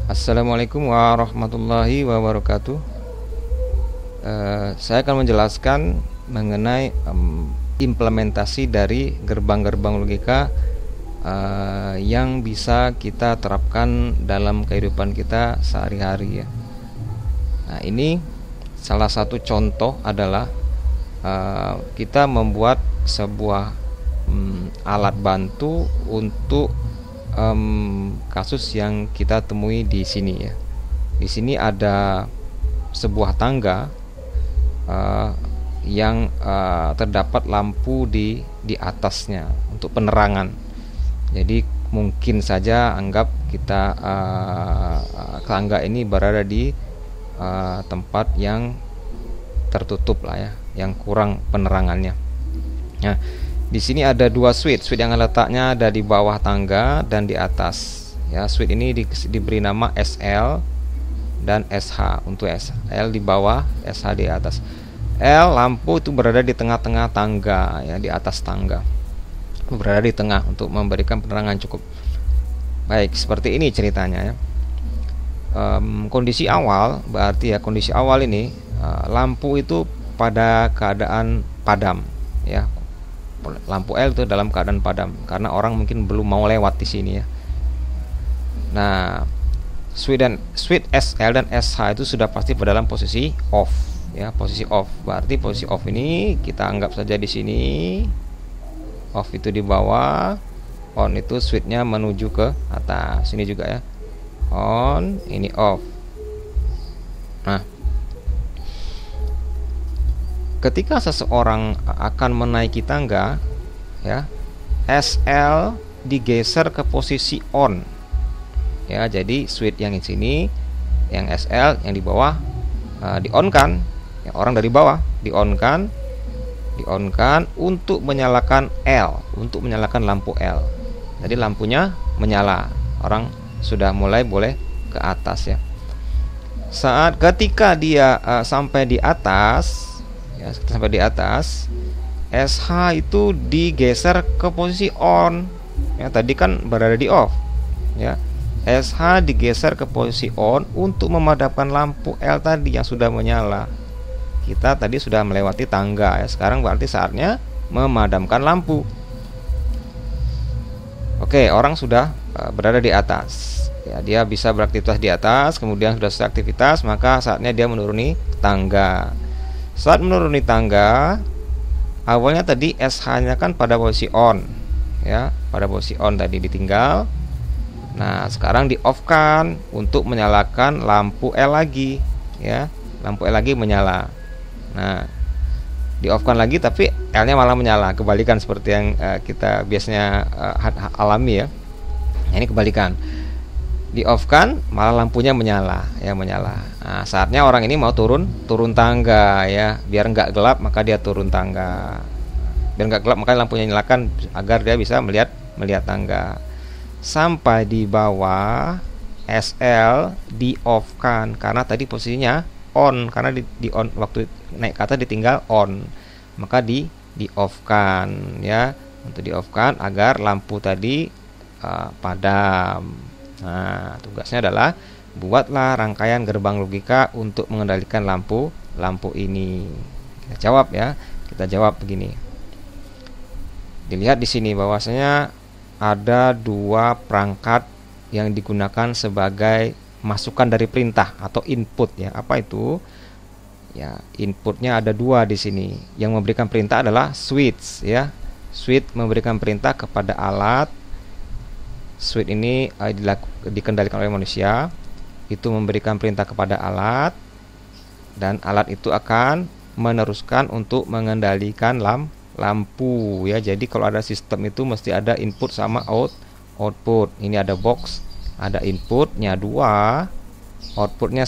Assalamualaikum warahmatullahi wabarakatuh. Saya akan menjelaskan mengenai implementasi dari gerbang-gerbang logika yang bisa kita terapkan dalam kehidupan kita sehari-hari ya. Nah, ini salah satu contoh adalah kita membuat sebuah alat bantu untuk kasus yang kita temui di sini ya. Di sini ada sebuah tangga yang terdapat lampu di atasnya untuk penerangan. Jadi mungkin saja anggap kita tangga ini berada di tempat yang tertutup lah ya, yang kurang penerangannya. Nah, di sini ada dua switch yang letaknya ada di bawah tangga dan di atas. Ya, switch ini diberi nama SL dan SH. Untuk SL di bawah, SH di atas. L lampu itu berada di tengah-tengah tangga, ya, di atas tangga. Berada di tengah untuk memberikan penerangan cukup. Baik, seperti ini ceritanya ya. Kondisi awal berarti ya kondisi awal ini lampu itu pada keadaan padam, ya. Lampu L itu dalam keadaan padam karena orang mungkin belum mau lewat di sini ya. Nah, switch SL dan SH itu sudah pasti pada dalam posisi off ya, posisi off. Berarti posisi off ini kita anggap saja di sini. Off itu di bawah, on itu switchnya menuju ke atas. Sini juga ya. On, ini off. Nah, ketika seseorang akan menaiki tangga ya, SL digeser ke posisi on ya. Jadi switch yang di sini, yang SL yang di bawah di on kan ya, orang dari bawah di on kan untuk menyalakan L, untuk menyalakan lampu L. Jadi lampunya menyala, orang sudah mulai boleh ke atas ya. Saat ketika dia sampai di atas ya, sampai di atas, SH itu digeser ke posisi on ya, tadi kan berada di off ya. SH digeser ke posisi on untuk memadamkan lampu L tadi yang sudah menyala. Kita tadi sudah melewati tangga ya, sekarang berarti saatnya memadamkan lampu. Oke, orang sudah berada di atas ya, dia bisa beraktivitas di atas, kemudian sudah selesai aktivitas, maka saatnya dia menuruni tangga. Saat menuruni tangga, awalnya tadi SH-nya kan pada posisi on ya, pada posisi on tadi ditinggal. Nah, sekarang di off kan untuk menyalakan lampu L lagi ya, lampu L lagi menyala. Nah, di off kan lagi tapi L-nya malah menyala, kebalikan seperti yang kita biasanya alami ya. Nah, ini kebalikan. Di off kan malah lampunya menyala ya, menyala. Nah, saatnya orang ini mau turun tangga ya, biar nggak gelap maka dia turun tangga. Biar nggak gelap maka lampunya nyalakan agar dia bisa melihat tangga. Sampai di bawah, SL di off kan karena tadi posisinya on, karena di on waktu naik ke atas ditinggal on, maka di off kan ya, untuk di off kan agar lampu tadi padam. Nah, tugasnya adalah buatlah rangkaian gerbang logika untuk mengendalikan lampu ini. Kita jawab ya. Kita jawab begini. Dilihat di sini bahwasanya ada dua perangkat yang digunakan sebagai masukan dari perintah atau input ya. Apa itu? Ya, inputnya ada dua di sini. Yang memberikan perintah adalah switch ya. Switch memberikan perintah kepada alat. Switch ini dikendalikan oleh manusia. Itu memberikan perintah kepada alat, dan alat itu akan meneruskan untuk mengendalikan lampu ya. Jadi kalau ada sistem itu mesti ada input sama output. Ini ada box, ada inputnya 2, outputnya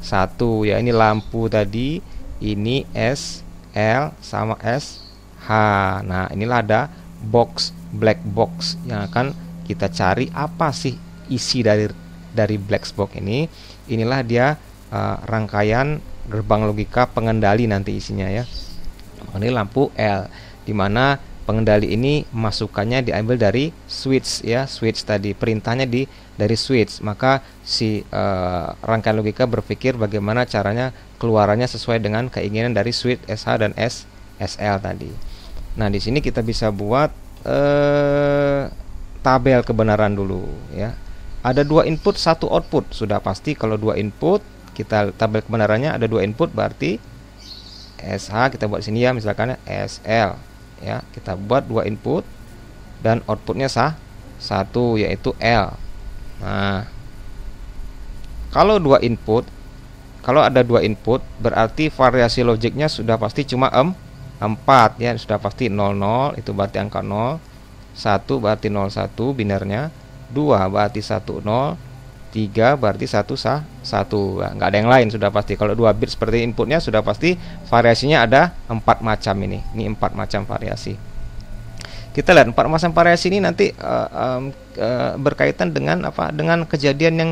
satu ya. Ini lampu tadi, ini SL sama SH. Nah, inilah ada box, black box yang akan kita cari apa sih isi dari black box ini. Inilah dia rangkaian gerbang logika pengendali nanti isinya ya. Ini lampu L, dimana pengendali ini masukannya diambil dari switch ya, switch tadi perintahnya dari switch, maka si rangkaian logika berpikir bagaimana caranya keluarannya sesuai dengan keinginan dari switch SH dan SL tadi. Nah, di sini kita bisa buat tabel kebenaran dulu ya. Ada 2 input, 1 output. Sudah pasti kalau 2 input, kita tabel kebenarannya ada 2 input, berarti SH kita buat di sini ya, misalkan SL ya. Kita buat 2 input dan outputnya 1 yaitu L. Nah, kalau 2 input, kalau ada 2 input berarti variasi logiknya sudah pasti cuma 4 ya, sudah pasti 00 itu berarti angka 0, 1 berarti 01 binernya, 2 berarti 10, 3 berarti 1 nggak ada yang lain, sudah pasti. Kalau 2 bit seperti inputnya sudah pasti variasinya ada 4 macam ini 4 macam variasi. Kita lihat 4 macam variasi ini nanti berkaitan dengan apa? Dengan kejadian yang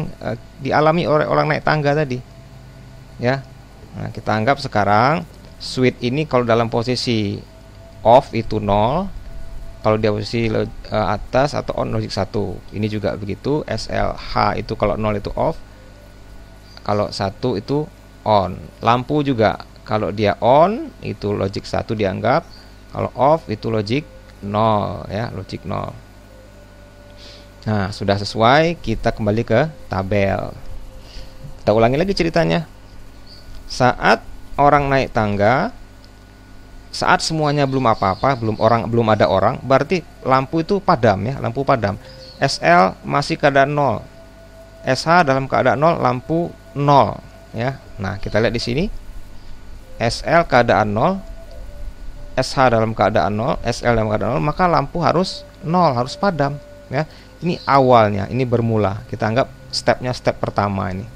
dialami oleh orang naik tangga tadi ya. Nah, kita anggap sekarang switch ini kalau dalam posisi off itu 0, kalau dia posisi atas atau on logic 1. Ini juga begitu, SLH itu kalau 0 itu off, kalau 1 itu on. Lampu juga kalau dia on itu logic 1 dianggap, kalau off itu logic 0 ya, logic 0. Nah, sudah sesuai, kita kembali ke tabel. Kita ulangi lagi ceritanya. Saat orang naik tangga, saat semuanya belum apa-apa, belum ada orang, berarti lampu itu padam ya, lampu padam. SL masih keadaan 0, SH dalam keadaan 0, lampu 0 ya. Nah, kita lihat di sini SL keadaan 0, SH dalam keadaan 0, SL dalam keadaan 0, maka lampu harus 0, harus padam ya. Ini awalnya, ini bermula. Kita anggap stepnya step pertama ini.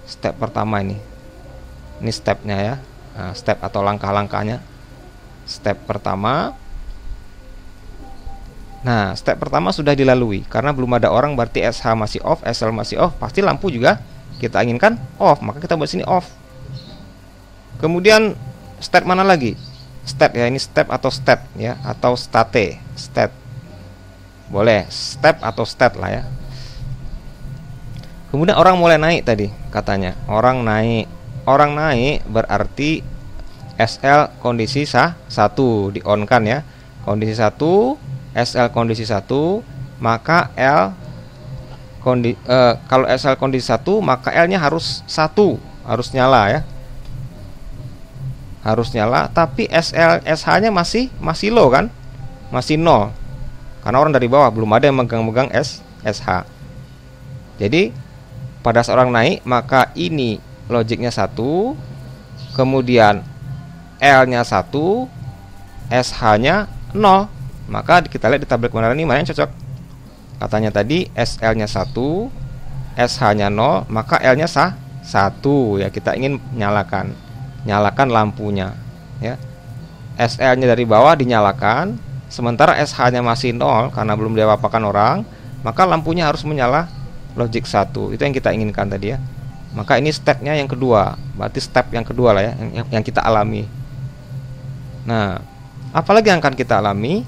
Step pertama ini. Ini stepnya ya. Nah, step atau langkah-langkahnya. Step pertama. Nah, step pertama sudah dilalui. Karena belum ada orang berarti SH masih off, SL masih off. Pasti lampu juga kita inginkan off, maka kita buat sini off. Kemudian step mana lagi? Step ya, ini step atau step ya, atau state. Step. Boleh step atau state lah ya. Kemudian orang mulai naik tadi katanya. Orang naik berarti SL kondisi 1 di on kan ya. Kondisi 1, SL kondisi 1, maka kalau SL kondisi 1, maka L-nya harus 1, harus nyala ya. Harus nyala, tapi SH-nya masih low kan? Masih 0. Karena orang dari bawah belum ada yang megang-megang SH. Jadi pada saat orang naik, maka ini logiknya 1, kemudian L-nya 1, SH-nya 0. Maka kita lihat di tabel kebenaran ini mana yang cocok. Katanya tadi SL-nya 1, SH-nya 0, maka L-nya 1 ya. Kita ingin nyalakan lampunya ya. SL-nya dari bawah dinyalakan, sementara SH-nya masih 0 karena belum diapa-apakan orang, maka lampunya harus menyala logic 1. Itu yang kita inginkan tadi ya. Maka ini stepnya yang kedua. Berarti step yang kedua lah ya, yang kita alami. Nah, apalagi yang akan kita alami?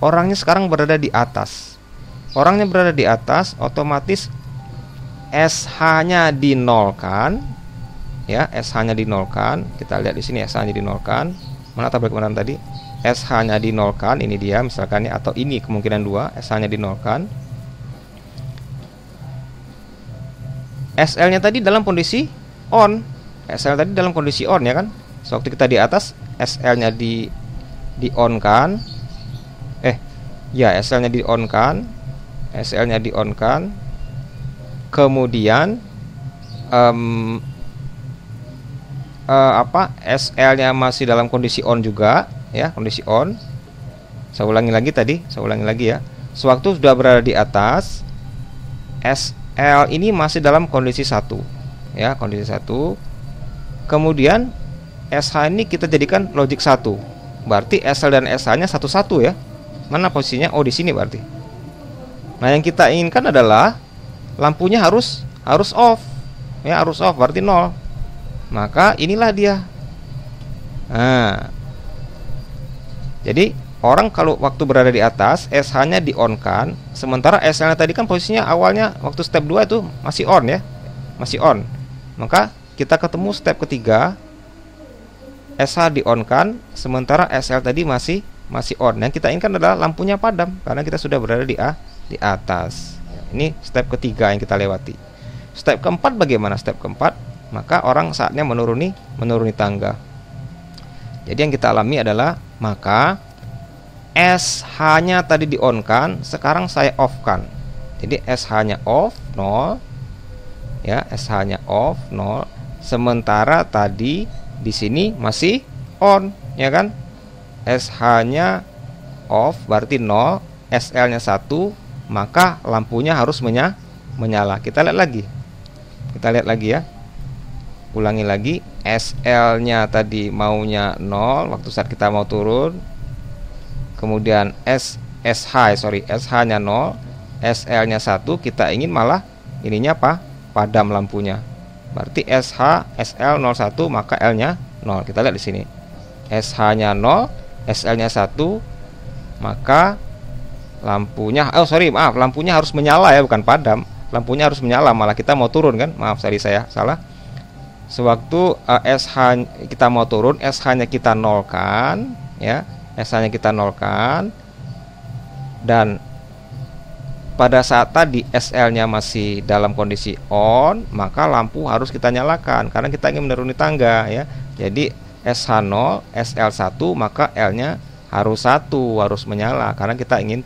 Orangnya sekarang berada di atas. Orangnya berada di atas, otomatis SH-nya dinolkan. Ya, SH-nya dinolkan. Kita lihat di sini SH-nya dinolkan. Mana tabel kebenaran tadi? SH-nya dinolkan, ini dia misalkan ya, atau ini kemungkinan 2, SH-nya dinolkan. SL-nya tadi dalam kondisi on. SL tadi dalam kondisi on ya kan? Waktu kita di atas, SL-nya di on kan? SL-nya di on kan? SL-nya di on kan? Kemudian SL-nya masih dalam kondisi on juga ya, kondisi on. Saya ulangi lagi ya. Sewaktu sudah berada di atas, SL ini masih dalam kondisi 1 ya, kondisi 1. Kemudian SH ini kita jadikan logic 1. Berarti SL dan SH-nya 1-1 ya. Mana posisinya? Oh, di sini berarti. Nah, yang kita inginkan adalah lampunya harus off. Ya, harus off berarti 0. Maka inilah dia. Nah, jadi orang kalau waktu berada di atas, SH-nya di on kan, sementara SL-nya tadi kan posisinya awalnya waktu step 2 itu masih on ya, masih on. Maka kita ketemu step ketiga, SH di on kan, sementara SL tadi masih on. Yang kita inginkan adalah lampunya padam karena kita sudah berada di atas. Ini step ketiga yang kita lewati. Step keempat bagaimana? Step keempat, maka orang saatnya menuruni tangga. Jadi yang kita alami adalah, maka SH-nya tadi di on kan, sekarang saya off kan. Jadi SH-nya off 0 ya, SH-nya off 0, sementara tadi di sini masih on ya kan. SH-nya off berarti 0, SL-nya 1, maka lampunya harus menyala. Kita lihat lagi ya. Ulangi lagi, SL-nya tadi maunya 0 waktu saat kita mau turun. Kemudian SH-nya 0, SL-nya 1, kita ingin malah ininya apa? Padam lampunya. Berarti SH, SL 01, maka L-nya 0. Kita lihat di sini. SH-nya 0, SL-nya 1, maka lampunya lampunya harus menyala ya, bukan padam. Lampunya harus menyala, malah kita mau turun kan? Maaf tadi saya salah. Sewaktu SH kita mau turun, SH-nya kita nolkan ya. SH-nya kita nolkan. Dan pada saat tadi SL-nya masih dalam kondisi on, maka lampu harus kita nyalakan karena kita ingin menuruni tangga ya. Jadi SH0, SL1, maka L-nya harus 1, harus menyala karena kita ingin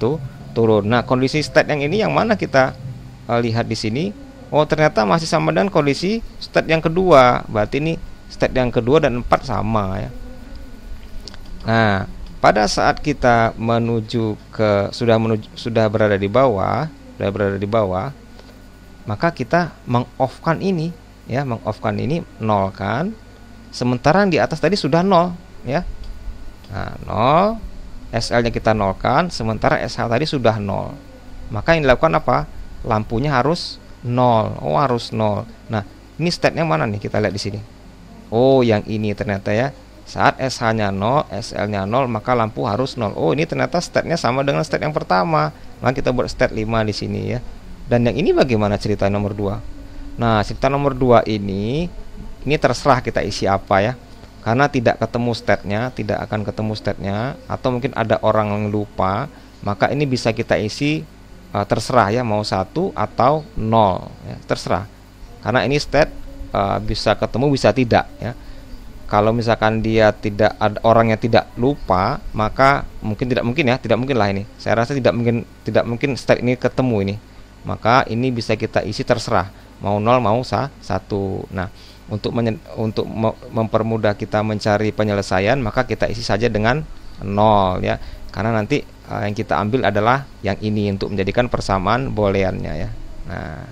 turun. Nah, kondisi state yang ini yang mana kita lihat di sini? Oh, ternyata masih sama dengan kondisi state yang kedua. Berarti ini state yang kedua dan 4 sama ya. Nah, pada saat kita sudah berada di bawah, maka kita mengoffkan ini ya, nol kan. Sementara yang di atas tadi sudah 0 ya. Nah, 0, SL-nya kita nolkan, sementara SH tadi sudah 0. Maka yang dilakukan apa? Lampunya harus 0. Oh, harus 0. Nah, ini state-nya mana nih? Kita lihat di sini. Oh, yang ini ternyata ya. Saat SH-nya 0, SL-nya 0, maka lampu harus 0. Oh, ini ternyata state-nya sama dengan state yang pertama. Maka kita buat state 5 di sini ya. Dan yang ini bagaimana cerita nomor 2? Nah, cerita nomor 2 ini terserah kita isi apa ya. Karena tidak ketemu state-nya, tidak akan ketemu state-nya, atau mungkin ada orang yang lupa, maka ini bisa kita isi terserah ya, mau 1 atau 0 ya, terserah. Karena ini state bisa ketemu bisa tidak ya. Kalau misalkan dia tidak ada orang yang tidak lupa, maka tidak mungkin lah ini. Saya rasa tidak mungkin state ini ketemu ini. Maka ini bisa kita isi terserah, mau 0 mau 1. Nah, untuk mempermudah kita mencari penyelesaian, maka kita isi saja dengan 0 ya. Karena nanti yang kita ambil adalah yang ini untuk menjadikan persamaan booleannya ya. Nah,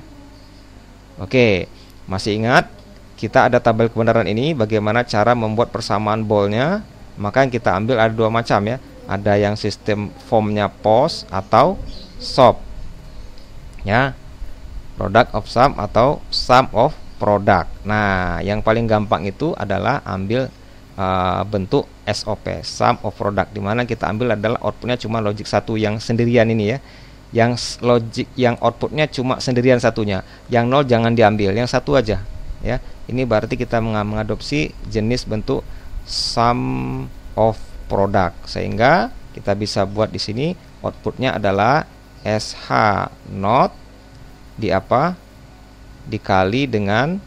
oke, masih ingat? Kita ada tabel kebenaran ini, bagaimana cara membuat persamaan boolnya. Maka yang kita ambil ada 2 macam ya. Ada yang sistem formnya POS atau SOP ya, product of sum atau sum of product. Nah, yang paling gampang itu adalah ambil bentuk SOP, sum of product, dimana kita ambil adalah outputnya cuma logic 1 yang sendirian ini ya. Yang outputnya cuma sendirian satunya. Yang 0 jangan diambil, yang 1 aja ya. Ini berarti kita mengadopsi jenis bentuk sum of product, sehingga kita bisa buat di sini outputnya adalah SH0 dikali dengan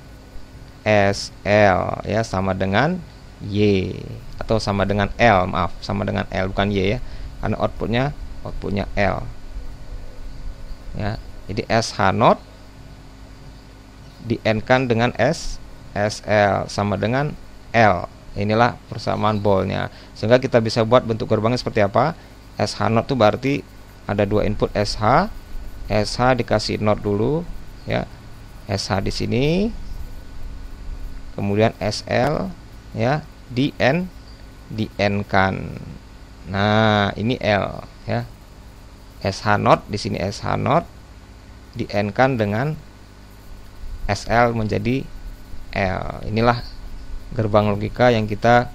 SL ya, sama dengan Y atau sama dengan L, sama dengan L bukan Y ya, karena outputnya L ya. Jadi SH0 di N-kan dengan SL sama dengan L. Inilah persamaan boolnya. Sehingga kita bisa buat bentuk gerbangnya seperti apa? SH0 itu berarti ada 2 input SH dikasih not dulu ya. SH di sini, kemudian SL ya, di N kan. Nah, ini L ya. SH0 di sini, SH0 di N kan dengan SL menjadi L. Inilah gerbang logika yang kita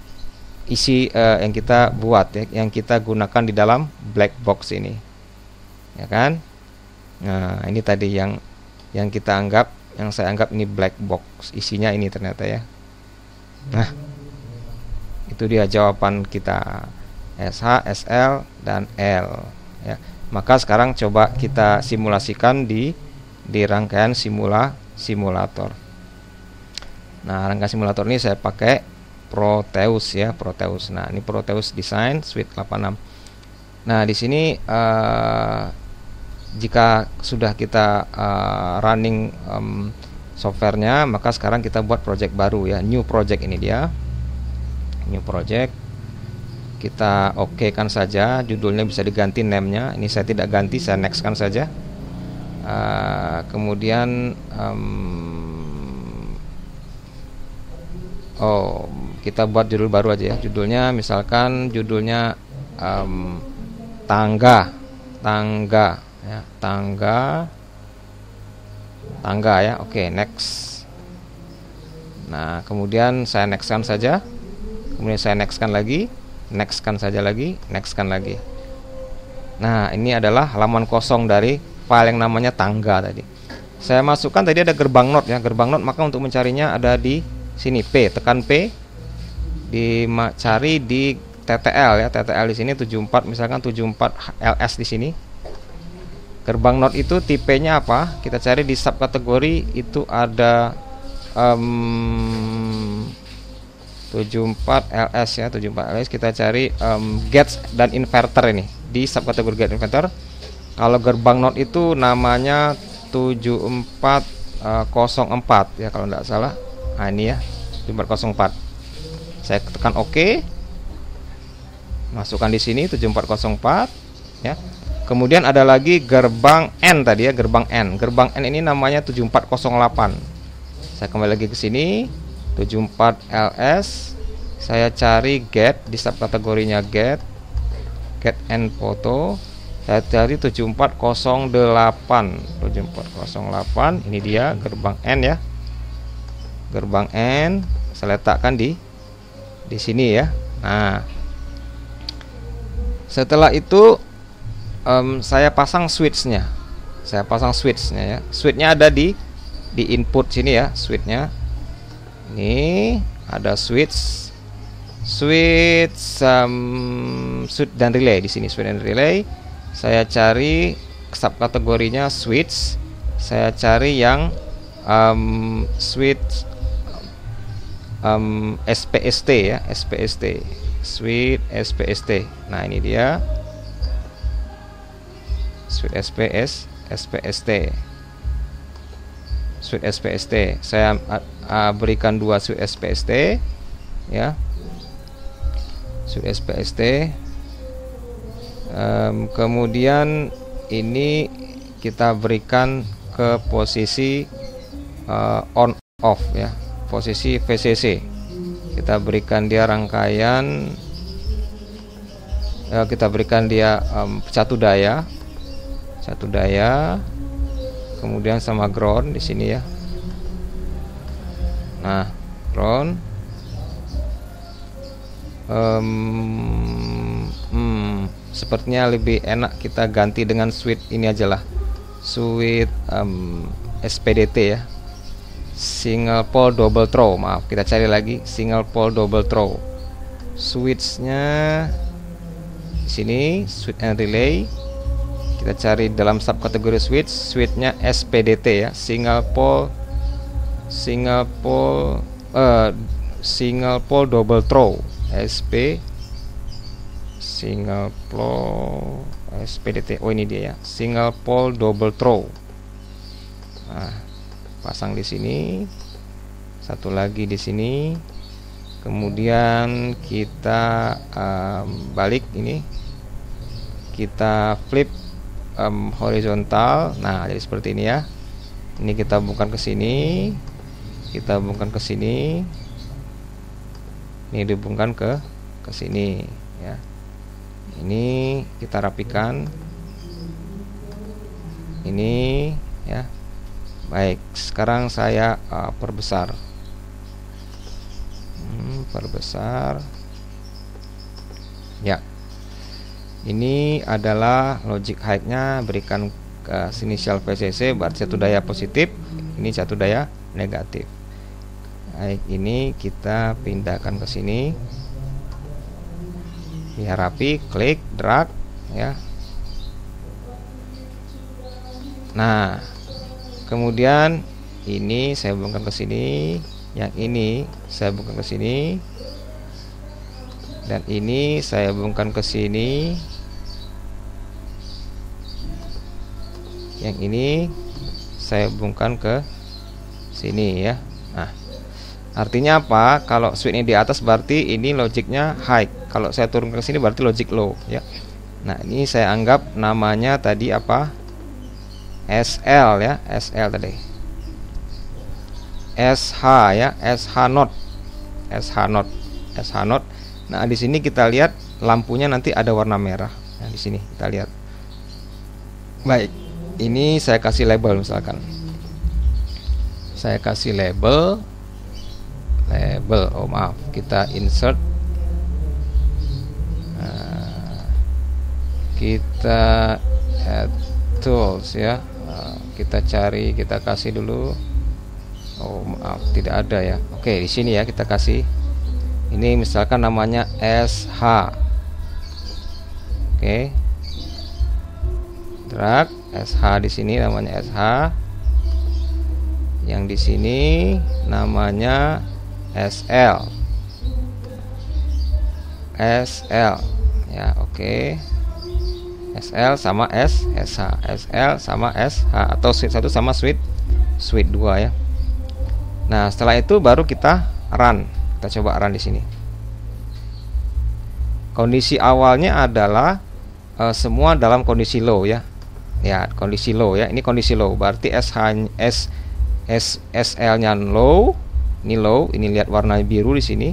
isi yang kita buat ya, yang kita gunakan di dalam black box ini, ya kan? Nah, ini tadi yang saya anggap ini black box, isinya ini ternyata ya. Nah, itu dia jawaban kita, SH, SL, dan L ya. Maka sekarang coba kita simulasikan di rangkaian simulator. Nah, rangkaian simulator ini saya pakai Proteus ya, Proteus. Nah, ini Proteus Design Suite 86. Nah, di sini jika sudah kita running softwarenya, maka sekarang kita buat project baru ya, new project. Ini dia new project. Kita oke kan saja, judulnya bisa diganti name-nya. Ini saya tidak ganti, saya next kan saja. Kemudian kita buat judul baru aja ya. Judulnya misalkan judulnya tangga ya, tangga ya. Oke, next. Nah, kemudian saya next kan saja. Kemudian saya next kan lagi, next kan saja lagi, next kan lagi. Nah, ini adalah halaman kosong dari file yang namanya tangga tadi. Saya masukkan tadi ada gerbang not ya, gerbang not, maka untuk mencarinya ada di sini P, tekan P, cari di TTL ya, TTL di sini 74, misalkan 74 LS di sini. Gerbang not itu tipenya apa? Kita cari di subkategori itu ada 74 LS ya, 74 LS. Kita cari gates dan inverter ini di subkategori gate inverter. Kalau gerbang not itu namanya 7404 ya kalau tidak salah. Nah, ini ya 7404. Saya tekan OK. Masukkan di sini 7404 ya. Kemudian ada lagi gerbang N tadi ya, gerbang N. Gerbang N ini namanya 7408. Saya kembali lagi ke sini 74 LS. Saya cari get di subkategorinya get N foto. Saya cari 7408. 7408 ini dia gerbang N ya. Gerbang N saya letakkan di sini ya. Nah, setelah itu saya pasang switchnya. Saya pasang switchnya ya. Switchnya ada di input sini ya, switchnya. Ini ada switch dan relay di sini, switch dan relay. Saya cari subkategorinya switch. Saya cari yang switch SPST ya, SPST, switch SPST. Nah, ini dia switch SPST. Switch SPST. Saya berikan dua switch SPST ya. Switch SPST. Kemudian ini kita berikan ke posisi on off ya, posisi VCC. Kita berikan dia rangkaian, kita berikan dia satu daya, kemudian sama ground di sini ya. Nah, ground sepertinya lebih enak kita ganti dengan switch ini aja lah, switch SPDT ya, single pole double throw. Maaf, kita cari lagi single pole double throw. Switchnya di sini, switch and relay. Kita cari dalam subkategori switch, switchnya SPDT ya, single pole double throw, SP single pole SPDT. Oh, ini dia ya, single pole double throw. Nah, pasang di sini, satu lagi di sini. Kemudian kita balik ini, kita flip horizontal. Nah, jadi seperti ini ya. Ini kita bukan ke sini, kita hubungkan ke sini, ini dihubungkan ke sini ya. Ini kita rapikan ini ya. Baik, sekarang saya perbesar. Perbesar. Ya, ini adalah logic high-nya, berikan inisial VCC berarti satu daya positif, ini satu daya negatif. Baik, ini kita pindahkan ke sini biar rapi, klik, drag ya. Nah, kemudian ini saya hubungkan ke sini, yang ini saya hubungkan ke sini, dan ini saya hubungkan ke sini. Yang ini saya hubungkan ke sini ya. Nah, artinya apa? Kalau switch ini di atas berarti ini logiknya high. Kalau saya turun ke sini berarti logic low ya. Nah, ini saya anggap namanya tadi apa? SL ya, SL tadi. SH ya, SH not. SH not. SH not. Nah, di sini kita lihat lampunya nanti ada warna merah. Nah, di sini kita lihat. Baik. Ini saya kasih label misalkan. Saya kasih label. Oh maaf, kita insert. Kita add tools ya. Kita cari, kita kasih dulu. Oh maaf, tidak ada ya. Oke, di sini ya kita kasih. Ini misalkan namanya SH. Oke. Drag SH di sini namanya SH. Yang di sini namanya SL. SL ya, oke. SL sama SH. SL sama SH atau switch 1 sama switch 2 ya. Nah, setelah itu baru kita run. Kita coba run di sini. Kondisi awalnya adalah semua dalam kondisi low ya. Ya, kondisi low ya. Ini kondisi low. Berarti SL-nya low. Ini low. Ini lihat warna biru di sini.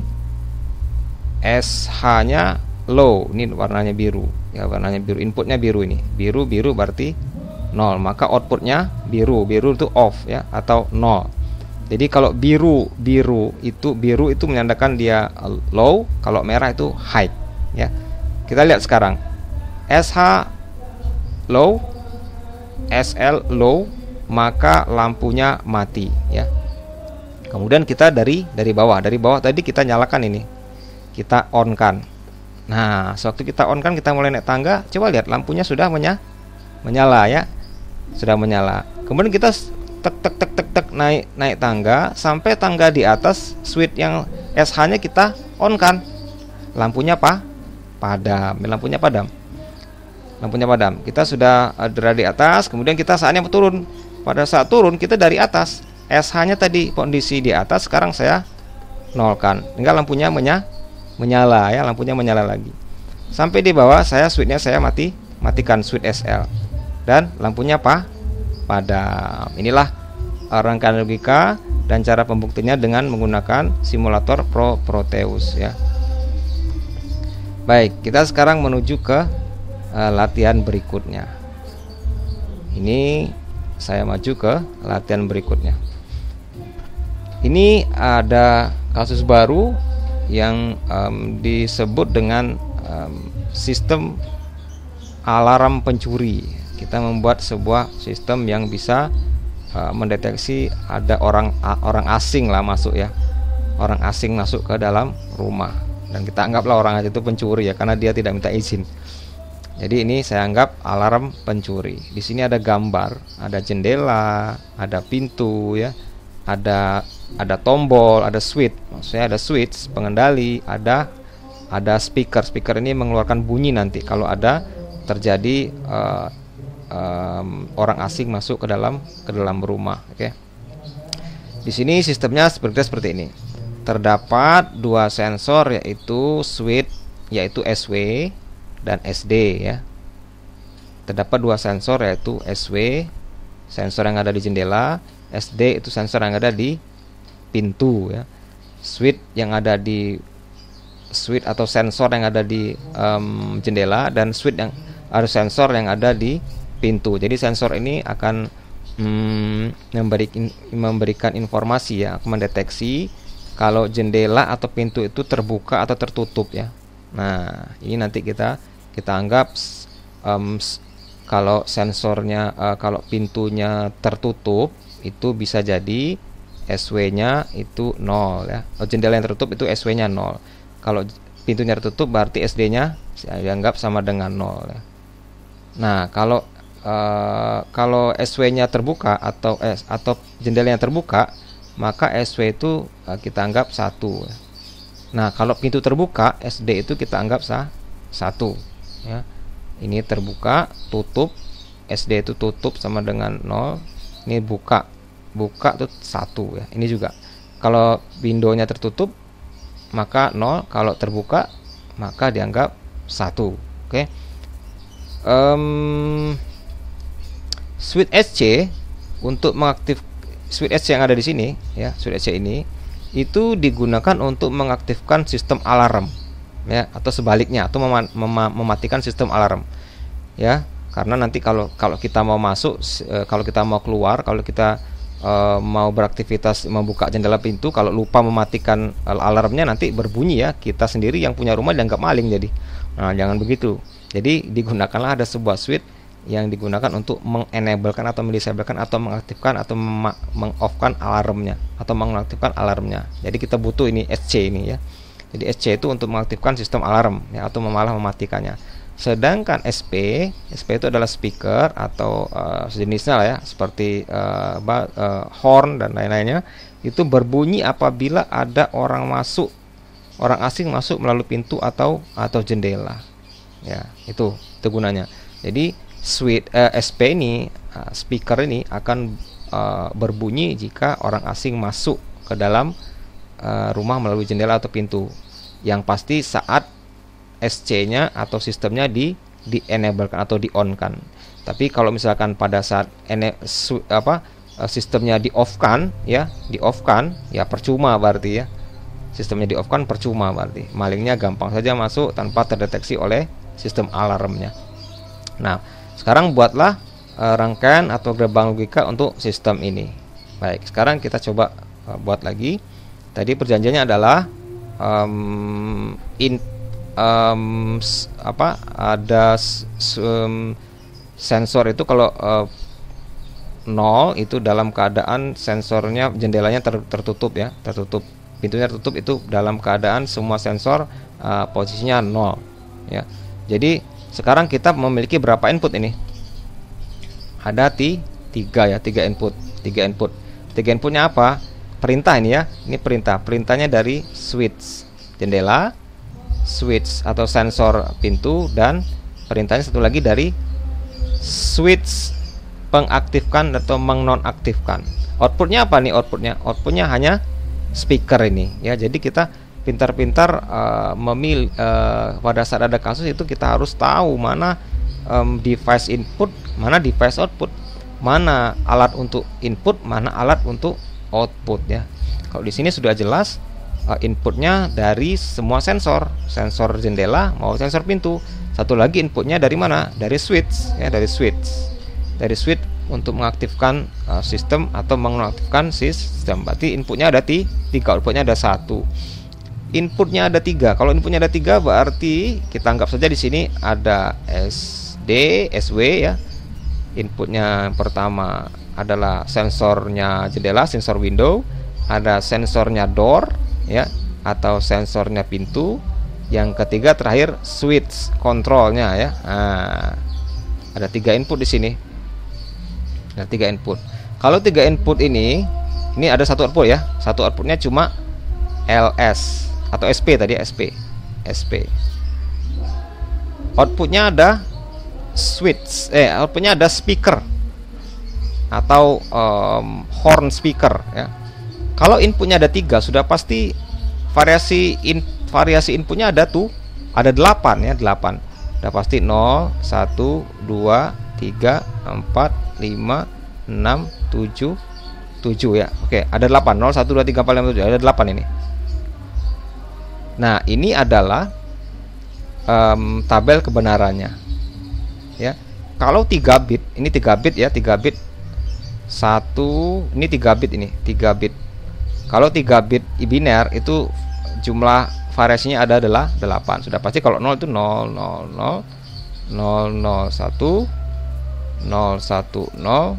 SH-nya low. Ini warnanya biru. Ya, warnanya biru. Inputnya biru ini. Biru berarti 0. Maka outputnya biru. Biru itu off ya atau 0. Jadi kalau biru itu menandakan dia low. Kalau merah itu high ya. Kita lihat sekarang. SH low, SL low, maka lampunya mati ya. Kemudian kita dari bawah tadi kita nyalakan ini, kita on kan. Nah, sewaktu kita on kan, kita mulai naik tangga, coba lihat lampunya sudah menyala ya, sudah menyala. Kemudian kita tek naik tangga sampai tangga di atas, switch yang SH-nya kita on kan, lampunya padam, lampunya padam. Kita sudah berada di atas, kemudian kita saatnya turun. Pada saat turun kita dari atas, SH-nya tadi kondisi di atas, sekarang saya nolkan, tinggal lampunya menyala ya, lampunya menyala lagi. Sampai di bawah switchnya saya matikan switch SL dan lampunya padam. Inilah rangkaian logika dan cara pembuktiannya dengan menggunakan simulator Proteus ya. Baik, kita sekarang menuju ke latihan berikutnya. Ini saya maju ke latihan berikutnya. Ini ada kasus baru yang disebut dengan sistem alarm pencuri. Kita membuat sebuah sistem yang bisa mendeteksi ada orang asing lah masuk ya. Orang asing masuk ke dalam rumah, dan kita anggaplah orang itu pencuri ya, karena dia tidak minta izin. Jadi ini saya anggap alarm pencuri. Di sini ada gambar, ada jendela, ada pintu ya, ada tombol, ada switch. Maksudnya ada switch pengendali, ada speaker. Speaker ini mengeluarkan bunyi nanti kalau ada terjadi orang asing masuk ke dalam rumah. Oke. Di sini sistemnya seperti ini. Terdapat dua sensor, yaitu switch, yaitu SW dan SD ya. Terdapat dua sensor, yaitu SW, sensor yang ada di jendela, SD itu sensor yang ada di pintu ya. Switch atau sensor yang ada di jendela, dan switch yang ada sensor yang ada di pintu. Jadi sensor ini akan memberikan informasi ya, mendeteksi kalau jendela atau pintu itu terbuka atau tertutup ya. Nah, ini nanti kita anggap kalau sensornya kalau pintunya tertutup itu bisa jadi SW-nya itu 0 ya. Jendela yang tertutup itu SW-nya 0. Kalau pintunya tertutup berarti SD-nya dianggap sama dengan 0 ya. Nah, kalau SW-nya terbuka atau jendela yang terbuka, maka SW itu kita anggap 1 ya. Nah, kalau pintu terbuka, SD itu kita anggap 1 ya. Ini terbuka, tutup, SD itu tutup sama dengan 0. Ini buka itu 1 ya. Ini juga. Kalau windownya tertutup maka 0, kalau terbuka maka dianggap 1. Oke. Switch SC untuk mengaktifkan switch SC yang ada di sini ya, switch SC ini itu digunakan untuk mengaktifkan sistem alarm ya, atau sebaliknya, atau mematikan sistem alarm ya. Karena nanti kalau kita mau masuk, kalau kita mau keluar, kalau kita mau beraktivitas membuka jendela pintu, kalau lupa mematikan alarmnya nanti berbunyi ya, kita sendiri yang punya rumah dianggap maling jadi. Nah, jangan begitu. Jadi digunakanlah ada sebuah switch yang digunakan untuk mengenablekan atau mendisablekan atau mengaktifkan atau mengoffkan alarmnya atau mengaktifkan alarmnya. Jadi kita butuh ini SC ini ya. Jadi SC itu untuk mengaktifkan sistem alarm ya, atau malah mematikannya. Sedangkan SP itu adalah speaker atau sejenisnya lah ya, seperti horn dan lain-lainnya. Itu berbunyi apabila ada orang asing masuk melalui pintu atau jendela. Ya, itu gunanya. Jadi switch SP ini, speaker ini akan berbunyi jika orang asing masuk ke dalam rumah melalui jendela atau pintu. Yang pasti saat SC-nya atau sistemnya di-enablekan atau di-on-kan. Tapi kalau misalkan pada saat sistemnya di-off-kan ya, percuma berarti ya. Sistemnya di-off-kan percuma berarti. Malingnya gampang saja masuk tanpa terdeteksi oleh sistem alarmnya. Nah, sekarang buatlah rangkaian atau gerbang logika untuk sistem ini. Baik, sekarang kita coba buat lagi. Tadi perjanjiannya adalah ada sensor itu kalau 0 itu dalam keadaan sensornya jendelanya tertutup ya, pintunya tertutup, itu dalam keadaan semua sensor posisinya 0 ya. Jadi sekarang kita memiliki berapa input ini? Ada 3 ya, 3 input. 3 inputnya apa? Perintah ini ya. Ini perintahnya dari switch jendela, switch atau sensor pintu, dan perintahnya satu lagi dari switch pengaktifkan atau mengnonaktifkan. Outputnya apa nih? Outputnya hanya speaker ini ya. Jadi kita pintar-pintar memilih pada saat ada kasus itu kita harus tahu mana device input, mana device output, mana alat untuk input, mana alat untuk output ya. Kalau di sini sudah jelas inputnya dari semua sensor jendela mau sensor pintu. Satu lagi inputnya dari mana? Dari switch ya, dari switch untuk mengaktifkan sistem atau mengaktifkan sistem. Berarti inputnya ada 3, outputnya ada 1. Inputnya ada 3. Kalau inputnya ada 3 berarti kita anggap saja di sini ada SD, SW ya. Inputnya yang pertama adalah sensornya jendela, sensor window, ada sensornya door ya, atau sensornya pintu. Yang ketiga terakhir switch kontrolnya ya. Nah, ada 3 input di sini. Ada 3 input. Kalau 3 input ini ada 1 output ya. Satu outputnya cuma LS atau SP tadi, SP. Outputnya ada switch, outputnya ada speaker atau horn speaker ya. Kalau inputnya ada 3 sudah pasti variasi inputnya ada 8 ya, 8. Sudah pasti 0, 1, 2, 3, 4, 5, 6, 7 ya. Oke, ada 8. 0, 1, 2, 3, 4, 5, 7. Ada 8 ini. Nah, ini adalah tabel kebenarannya ya. Kalau 3 bit, ini 3 bit ya, 3 bit. Ini 3 bit ini, 3 bit. Kalau 3 bit biner itu jumlah variasinya ada adalah 8. Sudah pasti kalau 0 itu 0 0 0 0 0 1 0 1 0,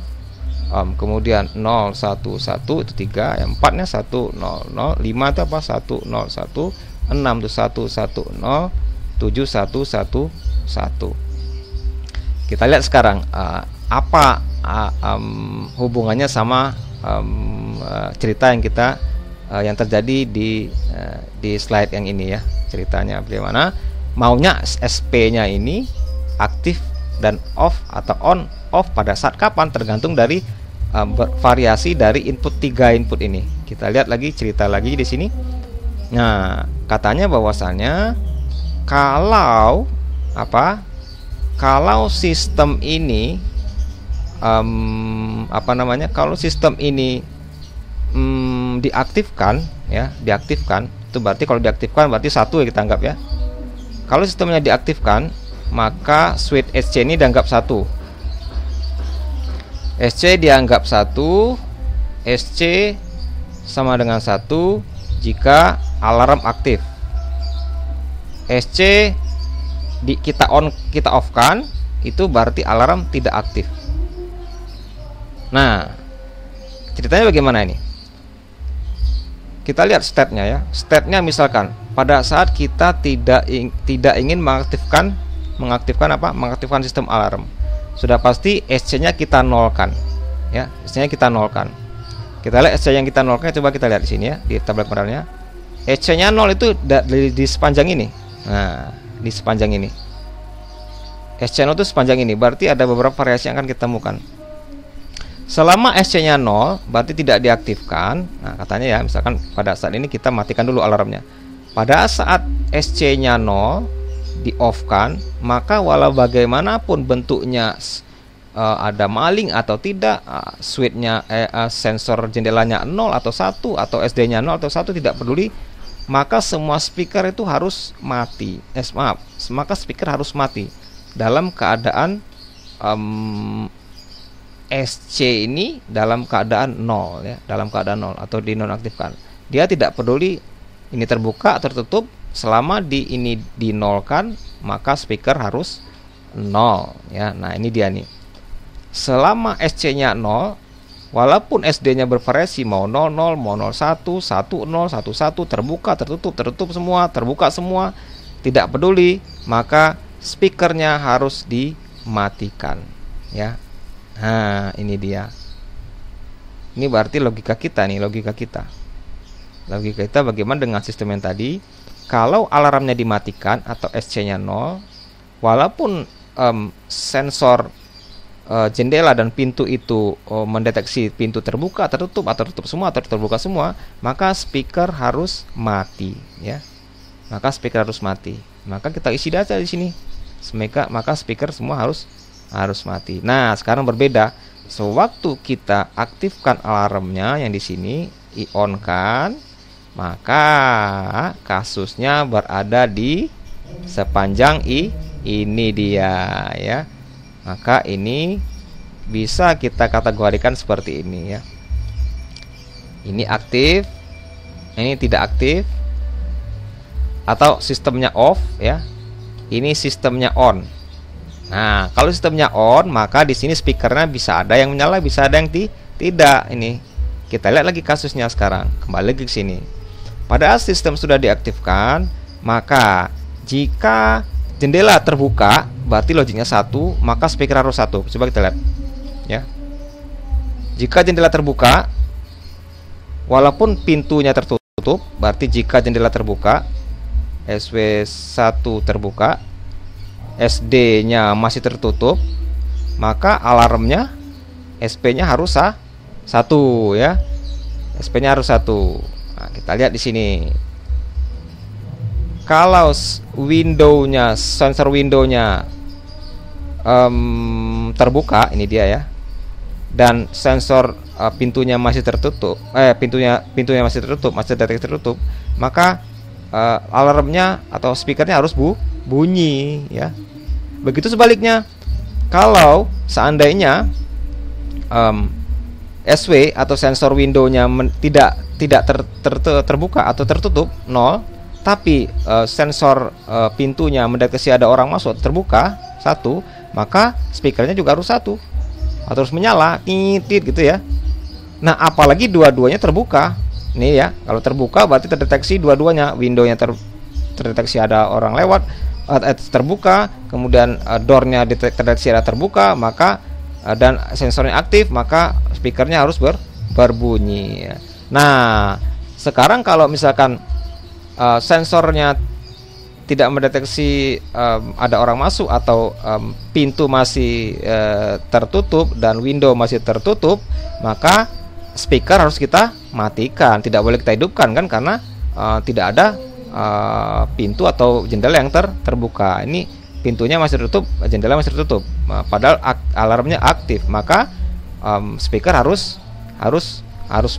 kemudian 0 1 1 itu 3, yang 4-nya 1 0 0, 5 itu apa? 1 0 1, 6 itu 1 1 0, 7 1 1 1. Kita lihat sekarang apa hubungannya sama cerita yang terjadi di slide yang ini ya. Ceritanya bagaimana maunya SP-nya ini aktif dan off atau on off pada saat kapan, tergantung dari variasi dari input 3 input ini. Kita lihat lagi cerita lagi di sini. Nah, katanya bahwasannya kalau sistem ini kalau sistem ini diaktifkan ya, itu berarti kalau diaktifkan berarti 1 ya, kita anggap ya. Kalau sistemnya diaktifkan, maka switch SC ini dianggap 1. SC dianggap 1, SC sama dengan 1 jika alarm aktif. SC kita off kan, itu berarti alarm tidak aktif. Nah, ceritanya bagaimana ini? Kita lihat state-nya ya. State-nya misalkan pada saat kita tidak ingin mengaktifkan sistem alarm, sudah pasti SC-nya kita nolkan ya. SC-nya kita nolkan. Kita lihat SC yang kita nolkan, coba kita lihat di sini ya, di tabel modalnya. SC-nya 0 itu di sepanjang ini. Nah, di sepanjang ini. SC0 itu sepanjang ini, berarti ada beberapa variasi yang akan kita temukan. Selama SC-nya 0 berarti tidak diaktifkan. Nah, katanya ya, misalkan pada saat ini kita matikan dulu alarmnya. Pada saat SC-nya 0 di-off-kan, maka walau bagaimanapun bentuknya, ada maling atau tidak, switch-nya sensor jendelanya 0 atau 1 atau SD-nya 0 atau 1 tidak peduli, maka semua speaker itu harus mati. Maka speaker harus mati dalam keadaan SC ini dalam keadaan 0 ya, dalam keadaan 0 atau dinonaktifkan. Dia tidak peduli ini terbuka atau tertutup, selama ini dinolkan maka speaker harus 0 ya. Nah, ini dia nih. Selama SC-nya 0, walaupun SD-nya bervariasi mau 00, mau 01, 10, 11, terbuka, tertutup semua, terbuka semua, tidak peduli, maka speakernya harus dimatikan ya. Nah, ini dia. Ini berarti logika kita nih, logika kita bagaimana dengan sistem yang tadi. Kalau alarmnya dimatikan atau SC-nya 0, walaupun sensor jendela dan pintu itu mendeteksi pintu terbuka, tertutup, atau tertutup semua, atau terbuka semua, maka speaker harus mati ya. Maka speaker harus mati. Maka kita isi data di sini. Maka speaker semua harus mati. Nah, sekarang berbeda. Sewaktu kita aktifkan alarmnya yang di sini, i-on kan, maka kasusnya berada di sepanjang ini dia ya. Maka ini bisa kita kategorikan seperti ini ya. Ini aktif, ini tidak aktif, atau sistemnya off ya. Ini sistemnya on. Nah, kalau sistemnya on, maka di sini speakernya bisa ada yang menyala, bisa ada yang tidak. Ini kita lihat lagi kasusnya sekarang. Kembali lagi ke sini. Pada sistem sudah diaktifkan, maka jika jendela terbuka, berarti logiknya 1, maka speaker harus 1. Coba kita lihat ya. Jika jendela terbuka, walaupun pintunya tertutup, berarti jika jendela terbuka, SW1 terbuka, SD-nya masih tertutup, maka alarmnya SP-nya harus 1 ya. SP-nya harus 1. Nah, kita lihat di sini. Kalau sensor windownya terbuka, ini dia ya, dan sensor pintunya masih tertutup, pintunya masih tertutup, masih deteksi tertutup, maka alarmnya atau speakernya harus bunyi ya. Begitu sebaliknya, kalau seandainya SW atau sensor windownya tidak terbuka atau tertutup 0, tapi sensor pintunya mendeteksi ada orang masuk terbuka satu, maka speakernya juga harus satu atau harus menyala titit gitu ya. Nah, apalagi dua-duanya terbuka. Nih ya, kalau terbuka berarti terdeteksi dua-duanya, windownya terdeteksi ada orang lewat terbuka, kemudian doornya terdeteksi ada terbuka, maka dan sensornya aktif, maka speakernya harus berbunyi ya. Nah, sekarang kalau misalkan sensornya tidak mendeteksi ada orang masuk atau pintu masih tertutup dan window masih tertutup, maka speaker harus kita matikan, tidak boleh kita hidupkan kan, karena tidak ada pintu atau jendela yang terbuka. Ini pintunya masih tertutup, jendela masih tertutup, padahal alarmnya aktif, maka speaker harus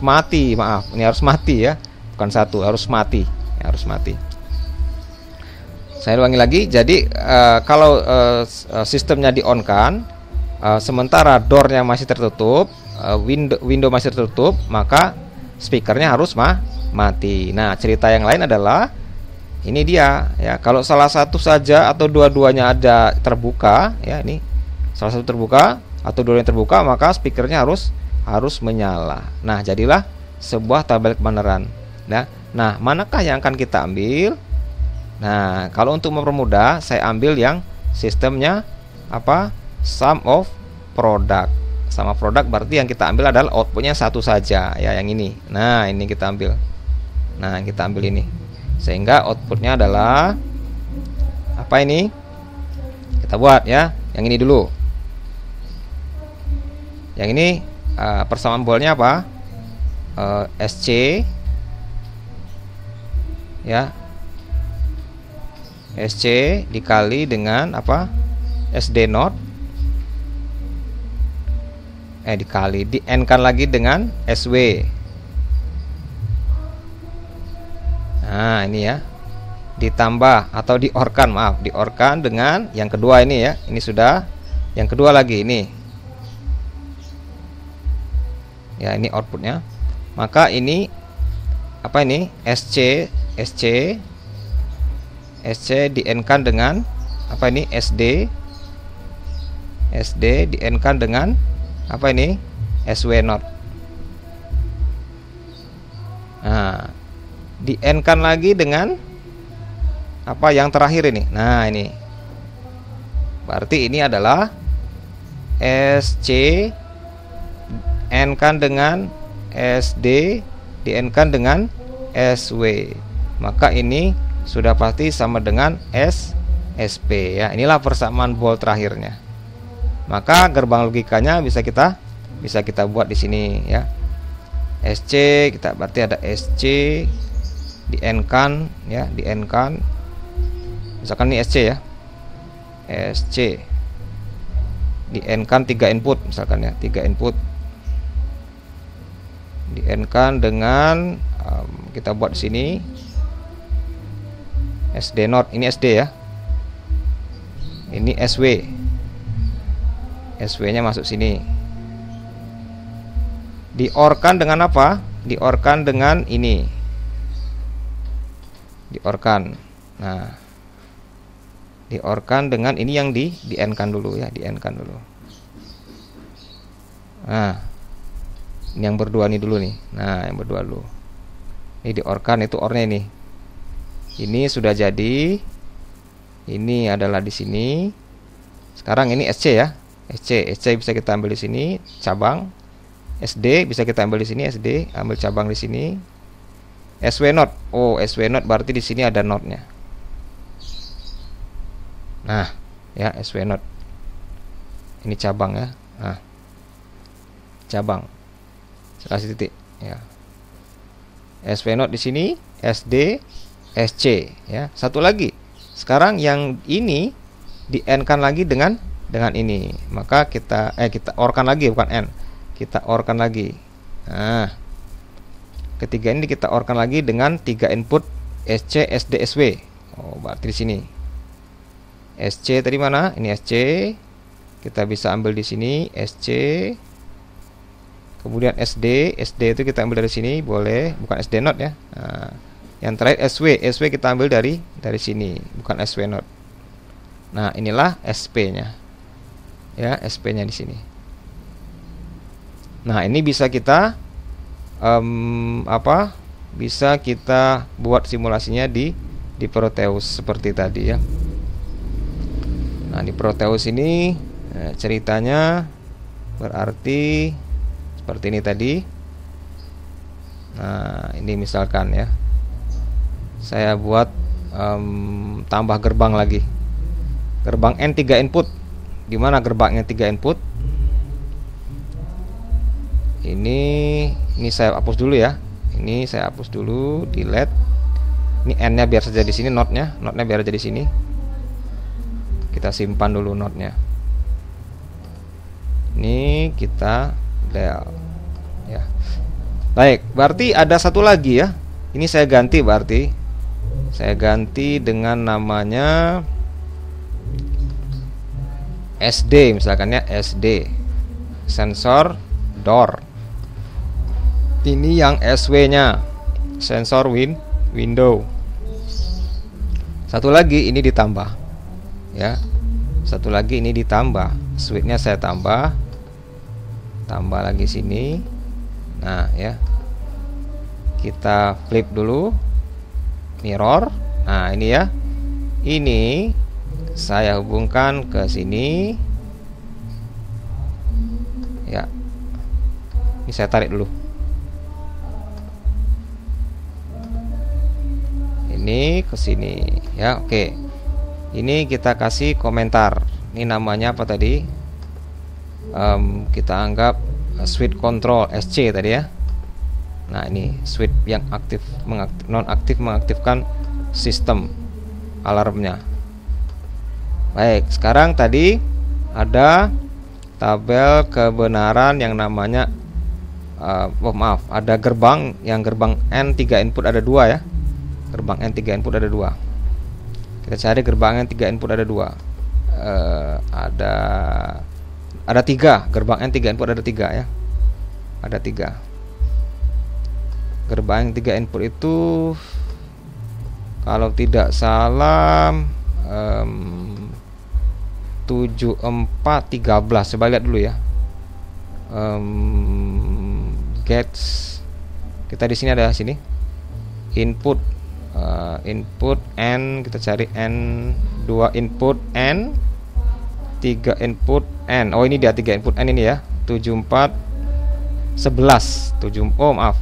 mati. Maaf, ini harus mati ya, bukan satu, harus mati, harus mati. Saya ulangi lagi. Jadi kalau sistemnya di on kan, sementara doornya masih tertutup, window masih tertutup, maka speakernya harus mati. Nah, cerita yang lain adalah ini dia ya, kalau salah satu saja atau dua-duanya ada terbuka ya, ini salah satu terbuka atau dua-duanya terbuka, maka speakernya harus menyala. Nah, jadilah sebuah tabel kebenaran. Nah, manakah yang akan kita ambil? Nah, kalau untuk mempermudah, saya ambil yang sistemnya apa? Sum of product. Sum of product berarti yang kita ambil adalah outputnya satu saja ya, yang ini. Nah, ini kita ambil. Nah, kita ambil ini. Sehingga outputnya adalah apa ini? Kita buat ya, yang ini dulu. Yang ini persamaan bolnya apa? SC ya, SC dikali dengan apa? SD not, dikali, di N kan lagi dengan SW. Nah, ini ya, ditambah atau diorkan, maaf, diorkan dengan yang kedua ini ya. Ini sudah yang kedua lagi ini. Ya, ini outputnya. Maka ini apa ini? SC di N kan dengan apa ini? SD di N kan dengan apa ini? SW not. Nah, di N kan lagi dengan apa yang terakhir ini? Nah, ini berarti ini adalah SC N kan dengan SD di N kan dengan SW, maka ini sudah pasti sama dengan SP ya. Inilah persamaan Boole terakhirnya. Maka gerbang logikanya bisa kita buat di sini ya. SC kita berarti ada SC di N kan ya, di N kan. Misalkan ini SC ya. SC di N kan 3 input misalkan ya, 3 input. Di N kan dengan kita buat di sini SD not, ini SD ya. Ini SW. SW-nya masuk sini. Diorkan dengan apa? Diorkan dengan ini. Diorkan. Nah, diorkan dengan ini yang di N-kan dulu ya, di N-kan dulu. Nah, ini yang berdua nih dulu nih. Nah, yang berdua dulu. Ini diorkan, itu ornya ini. Ini sudah jadi. Ini adalah di sini. Sekarang ini SC ya. SC bisa kita ambil di sini, cabang. SD bisa kita ambil di sini, SD, ambil cabang di sini. SW not. Oh, SW not berarti di sini ada notnya. Nah, ya SW not. Ini cabang ya. Nah, cabang. Saya kasih titik ya. SW not di sini, SD, SC ya. Satu lagi. Sekarang yang ini di N kan lagi dengan ini. Maka kita orkan lagi, bukan N. Kita orkan lagi. Nah, ketiga ini kita orkan lagi dengan 3 input SC, SD, SW. Oh, berarti di sini. SC tadi mana? Ini SC. Kita bisa ambil di sini SC. Kemudian SD itu kita ambil dari sini, boleh, bukan SD not ya. Nah, Yang terakhir SW kita ambil dari sini, bukan SW node. Nah, inilah SP-nya. Ya, SP-nya di sini. Nah, ini bisa kita bisa kita buat simulasinya di Proteus seperti tadi ya. Nah, di Proteus ini ceritanya berarti seperti ini tadi. Nah, ini misalkan ya, saya buat tambah gerbang lagi, gerbang N3 input. Di mana gerbangnya 3 input? Ini saya hapus dulu ya. Ini saya hapus dulu, delete. Ini N-nya biar saja di sini, node-nya biar aja di sini. Kita simpan dulu node-nya. Ini kita del ya. Baik, berarti ada satu lagi ya. Ini saya ganti, berarti saya ganti dengan namanya SD misalkan ya, SD sensor door. Ini yang SW-nya, sensor window. Satu lagi ini ditambah ya. Satu lagi ini ditambah. Switch-nya saya tambah lagi sini. Nah, ya. Kita flip dulu mirror. Nah, ini ya. Ini saya hubungkan ke sini. Ya. Ini saya tarik dulu. Ini ke sini ya. Oke. Ini kita kasih komentar. Ini namanya apa tadi? Kita anggap switch control SC tadi ya. Nah, ini switch yang aktif nonaktif mengaktifkan sistem alarmnya. Baik, sekarang tadi ada tabel kebenaran yang namanya ada gerbang N3 input ada 2 ya. Gerbang N3 input ada 2. Kita cari gerbang N3 input ada 2. Ada 3. Gerbang N3 input ada 3 ya. Ada 3. Gerbang N3 input itu kalau tidak salah 7413. Coba lihat dulu ya. Gates. Kita di sini ada sini. Input N, kita cari N 2 input N 3 input N. Oh, ini dia 3 input N ini ya. 7411 maaf.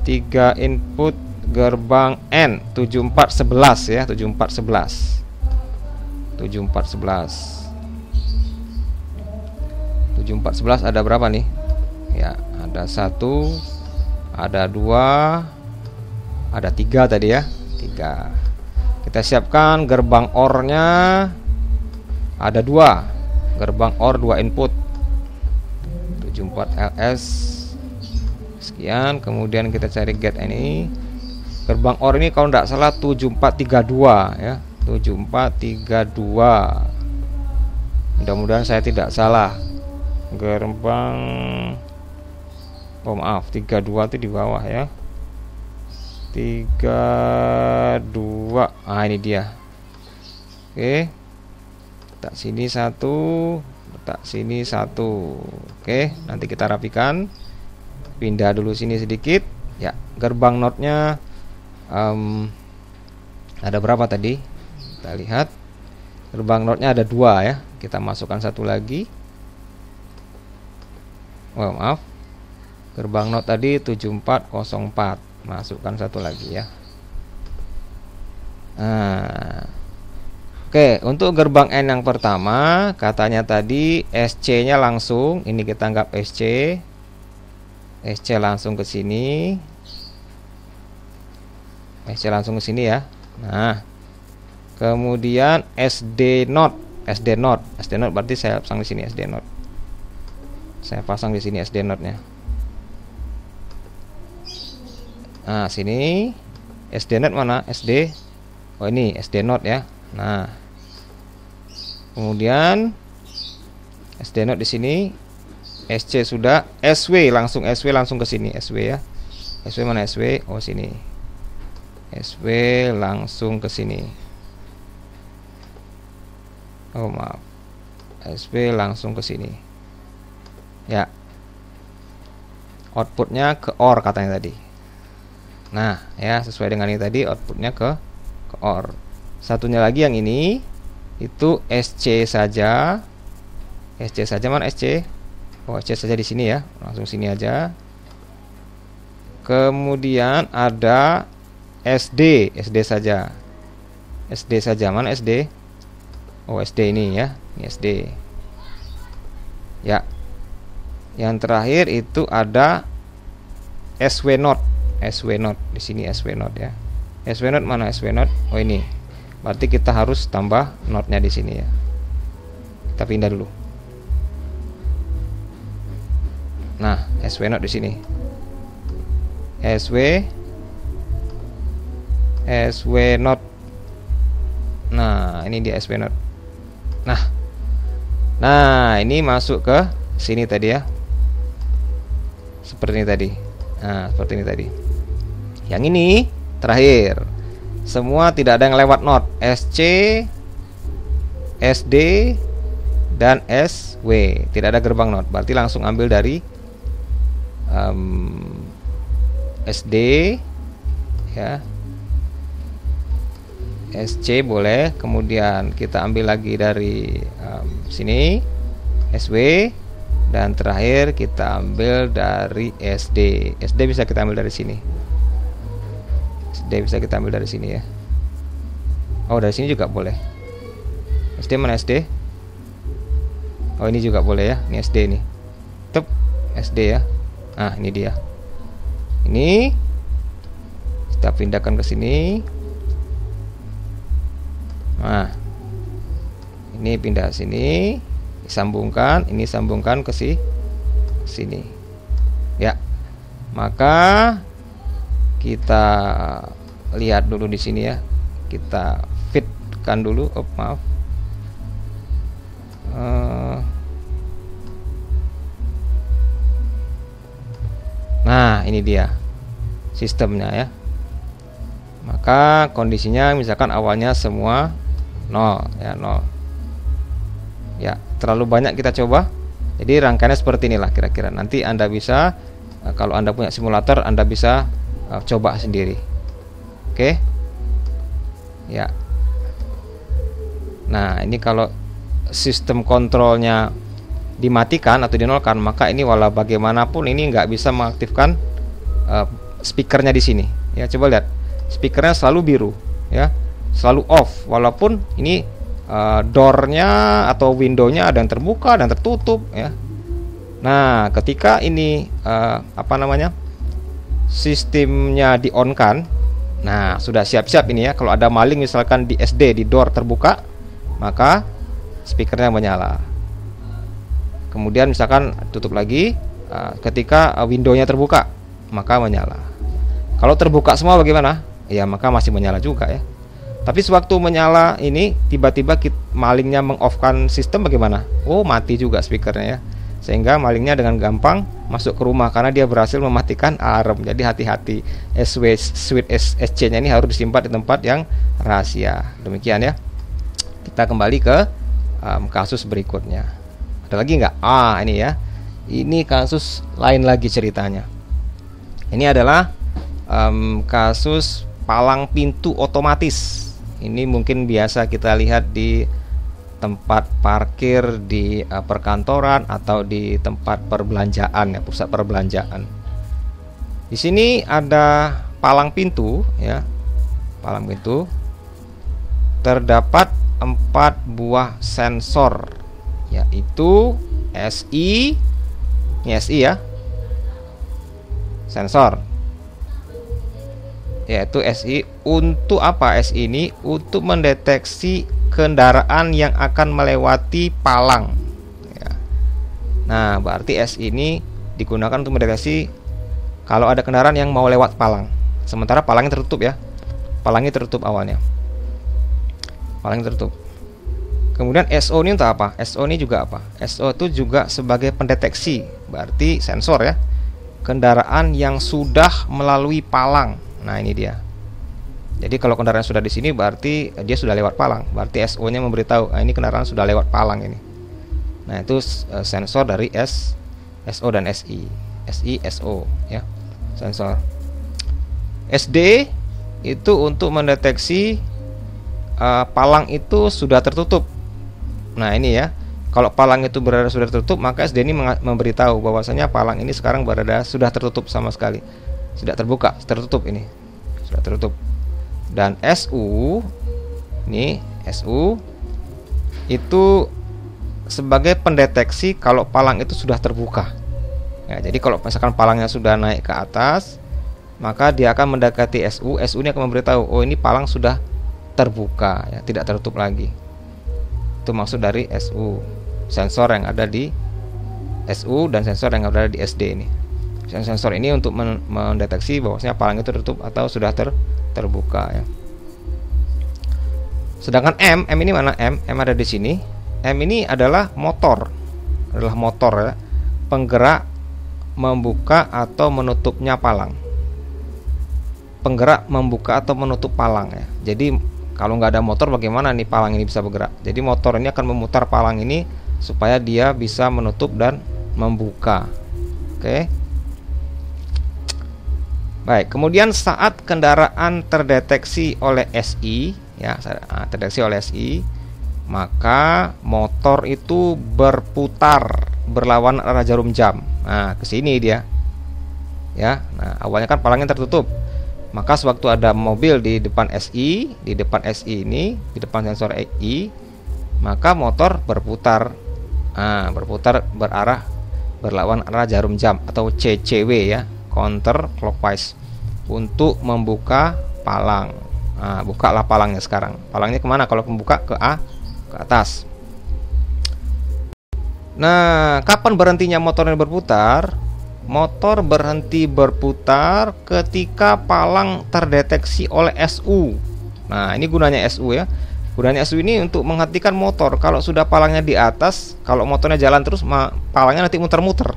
3 input gerbang N 7411 ya, 7411 ada berapa nih? Ya, ada 1, ada 2, ada 3 tadi ya. 3. Kita siapkan gerbang OR-nya ada 2. Gerbang OR 2 input 74 LS sekian. Kemudian kita cari get ini. Gerbang OR ini kalau tidak salah 7432 ya. 7432. Mudah-mudahan saya tidak salah. Gerbang maaf, 32 itu di bawah ya. 32. Ah, ini dia. Oke. Letak sini 1, letak sini 1. Oke, nanti kita rapikan. Pindah dulu sini sedikit. Ya, gerbang node-nya ada berapa tadi? Kita lihat. Gerbang node-nya ada 2 ya. Kita masukkan satu lagi. Oh, maaf. Gerbang node tadi 7404. Masukkan satu lagi ya. Nah, oke, untuk gerbang N yang pertama katanya tadi SC-nya langsung, ini kita anggap SC langsung ke sini. SC langsung ke sini ya. Nah, kemudian SD node berarti saya pasang di sini SD node. Saya pasang di sini SD node-nya. Nah, sini SD node mana? SD. Oh, ini SD node ya. Nah, kemudian SD node di sini. SC sudah. SW langsung ke sini. SW ya. SW mana SW? Oh, sini. SW langsung ke sini. Oh maaf, SW langsung ke sini. Ya, outputnya ke OR katanya tadi. Nah ya, sesuai dengan ini tadi, outputnya ke OR. Satunya lagi yang ini itu SC saja. SC saja, mana SC? Oh, SC saja di sini ya, langsung sini aja. Kemudian ada SD, SD saja. SD saja, mana SD? Oh, SD ini ya, ini SD. Ya. Yang terakhir itu ada SW Node. SW Node di sini, SW Node ya. SW Node mana SW Node? Oh, ini. Berarti kita harus tambah node-nya di sini ya. Kita pindah dulu. Nah, SW Node di sini. SW Node. Nah, ini dia SW Node. Nah, ini masuk ke sini tadi ya. Seperti ini tadi. Nah, seperti ini tadi. Yang ini terakhir. Semua tidak ada yang lewat node SC, SD, dan SW. Tidak ada gerbang node. Berarti langsung ambil dari SD ya. SC boleh. Kemudian kita ambil lagi dari sini SW. Dan terakhir kita ambil dari SD. SD bisa kita ambil dari sini. SD bisa kita ambil dari sini ya. Oh, dari sini juga boleh. SD mana SD? Oh, ini juga boleh ya. Ini SD ini. Tep, SD ya. Nah, ini dia. Ini kita pindahkan ke sini. Nah, ini pindah sini. Sambungkan, ini sambungkan ke sini. Ya. Maka kita lihat dulu di sini ya. Kita fitkan dulu. Oh, maaf. Nah, ini dia sistemnya ya. Maka kondisinya misalkan awalnya semua 0 ya, 0. Ya, terlalu banyak kita coba. Jadi rangkaiannya seperti inilah kira-kira. Nanti Anda bisa kalau Anda punya simulator, Anda bisa coba sendiri. Oke. Ya. Nah, ini kalau sistem kontrolnya dimatikan atau dinolkan, maka ini walau bagaimanapun ini nggak bisa mengaktifkan speakernya di sini. Ya, coba lihat. Speakernya selalu biru, ya. Selalu off walaupun ini door-nya atau window-nya ada yang terbuka dan tertutup ya. Nah, ketika ini sistemnya di-on-kan. Nah, sudah siap-siap ini ya. Kalau ada maling misalkan di SD di door terbuka, maka speakernya menyala. Kemudian misalkan tutup lagi ketika window-nya terbuka, maka menyala. Kalau terbuka semua bagaimana? Ya, maka masih menyala juga ya. Tapi sewaktu menyala ini tiba-tiba malingnya meng-off-kan sistem bagaimana? Oh, mati juga speakernya ya. Sehingga malingnya dengan gampang masuk ke rumah karena dia berhasil mematikan alarm. Jadi hati-hati, switch SC-nya ini harus disimpan di tempat yang rahasia. Demikian ya. Kita kembali ke kasus berikutnya. Ada lagi nggak? Ah, ini ya. Ini kasus lain lagi ceritanya. Ini adalah kasus palang pintu otomatis. Ini mungkin biasa kita lihat di tempat parkir di perkantoran atau di tempat perbelanjaan ya, pusat perbelanjaan. Di sini ada palang pintu ya. Palang pintu. Terdapat 4 buah sensor, yaitu SI. Ini SI ya. Sensor. Yaitu SI untuk apa? SI ini untuk mendeteksi kendaraan yang akan melewati palang ya. Nah, berarti SI ini digunakan untuk mendeteksi kalau ada kendaraan yang mau lewat palang. Sementara palangnya tertutup ya. Palangnya tertutup awalnya. Palangnya tertutup. Kemudian SO ini untuk apa? SO ini juga apa? SO itu juga sebagai pendeteksi, berarti sensor ya. Kendaraan yang sudah melalui palang. Nah, ini dia. Jadi kalau kendaraan sudah di sini berarti dia sudah lewat palang. Berarti SO-nya memberitahu, ini kendaraan sudah lewat palang ini. Nah, itu sensor dari SO dan SI. SI, SO ya. Sensor. SD itu untuk mendeteksi palang itu sudah tertutup. Nah, ini ya. Kalau palang itu berada sudah tertutup, maka SD ini memberitahu bahwasanya palang ini sekarang berada sudah tertutup sama sekali. Tidak terbuka, tertutup ini. Sudah tertutup. Dan SU ini SU itu sebagai pendeteksi kalau palang itu sudah terbuka. Ya, jadi kalau misalkan palangnya sudah naik ke atas, maka dia akan mendekati SU. SU ini akan memberitahu, oh ini palang sudah terbuka, ya, tidak tertutup lagi. Itu maksud dari SU. Sensor yang ada di SU dan sensor yang ada di SD ini. Sensor ini untuk mendeteksi bahwasanya palang itu tertutup atau sudah terbuka ya. Sedangkan M ini mana? M ada di sini. M ini adalah motor ya, penggerak membuka atau menutupnya palang. Penggerak membuka atau menutup palang ya. Jadi kalau nggak ada motor, bagaimana nih palang ini bisa bergerak? Jadi motor ini akan memutar palang ini supaya dia bisa menutup dan membuka. Oke. Baik, kemudian saat kendaraan terdeteksi oleh SI ya, terdeteksi oleh SI, maka motor itu berputar berlawan arah jarum jam. Nah, ke sini dia. Ya. Nah, awalnya kan palangnya tertutup. Maka sewaktu ada mobil di depan SI, di depan sensor I, maka motor berputar. Berputar berlawan arah jarum jam atau CCW ya, counter clockwise, untuk membuka palang. Bukalah palangnya sekarang. Palangnya kemana? Kalau membuka ke atas. Nah, kapan berhentinya motornya berputar? Motor berhenti berputar ketika palang terdeteksi oleh SU. Nah, ini gunanya SU ya. Gunanya SU ini untuk menghentikan motor. Kalau sudah palangnya di atas, kalau motornya jalan terus, palangnya nanti muter-muter.